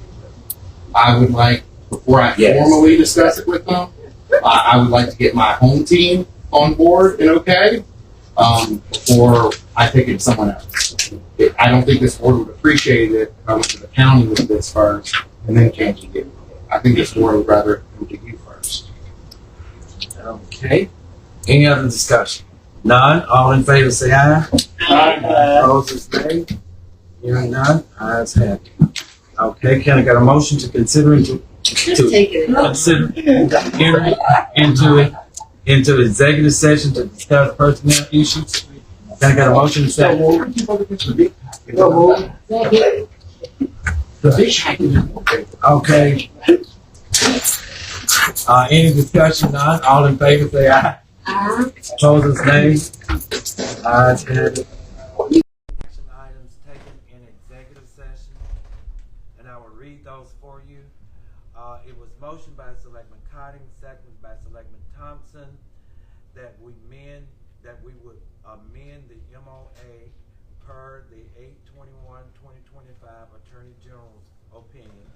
I would like, before I formally discuss it with them, I would like to get my home team on board and okay before I take it to someone else. I don't think this board would appreciate it if I went to the county with this first and then came to you. I think this board would rather come to you first. Okay. Any other discussion? None. All in favor say aye. Aye. Opposed, nay. Hearing none. Ayes have it. Okay. Can I get a motion to consider Just take it. consider entering into executive session to discuss personnel issues? Can I get a motion to say? Okay. Any discussion? None. All in favor say aye. Opposed, nay. Ayes have it. Action items taken in executive session, and I will read those for you. It was motioned by Selectman Cotting, seconded by Selectman Thompson, that we would amend the MOA per the 8/21/2025 Attorney General's opinion.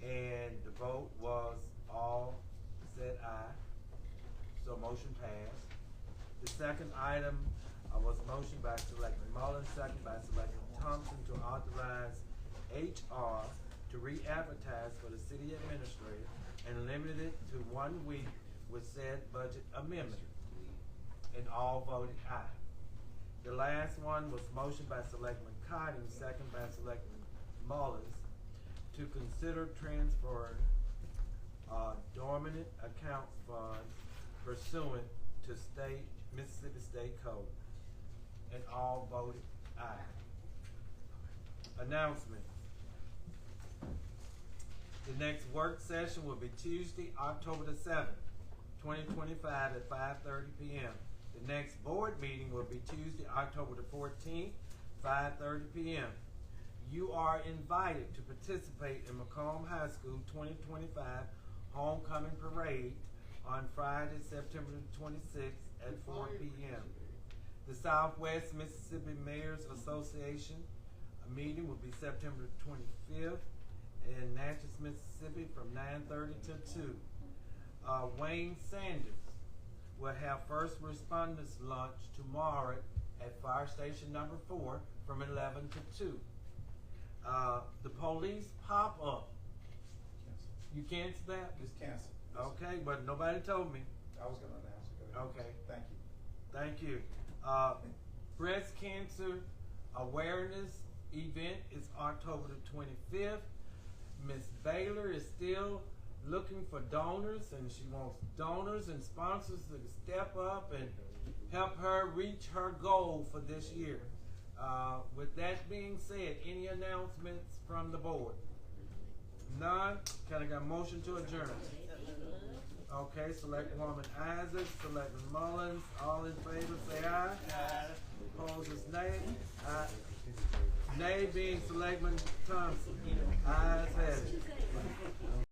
And the vote was all said aye. So motion passed. The second item was motion by Selectman Mullins, second by Selectman Thompson to authorize HR to re-advertise for the city administrator and limit it to 1 week with said budget amendment. And all voted aye. The last one was motion by Selectman Cotting, second by Selectman Mullins, to consider transferring dormant account funds pursuant to Mississippi State Code. And all voted aye. Announcement. The next work session will be Tuesday, October the 7th, 2025 at 5:30 p.m. The next board meeting will be Tuesday, October the 14th, 5:30 p.m. You are invited to participate in McComb High School 2025 Homecoming Parade on Friday, September the 26th at 4 p.m. The Southwest Mississippi Mayors Association meeting will be September the 25th in Natchez, Mississippi from 9:30 to 2. Wayne Sanders will have first responders lunch tomorrow at Fire Station number 4 from 11 to 2. The police pop-up. You cancel that? Just cancel. Okay, but nobody told me. I was gonna announce it. Go ahead. Okay. Thank you. Thank you. Breast cancer awareness event is October the 25th. Miss Baylor is still looking for donors, and she wants donors and sponsors to step up and help her reach her goal for this year. With that being said, any announcements from the board? None? Can I get a motion to adjourn? Okay, Selectwoman Isaac, Selectman Mullins, all in favor say aye. Aye. Opposers nay. Aye. Nay being Selectman Thompson. Ayes have it.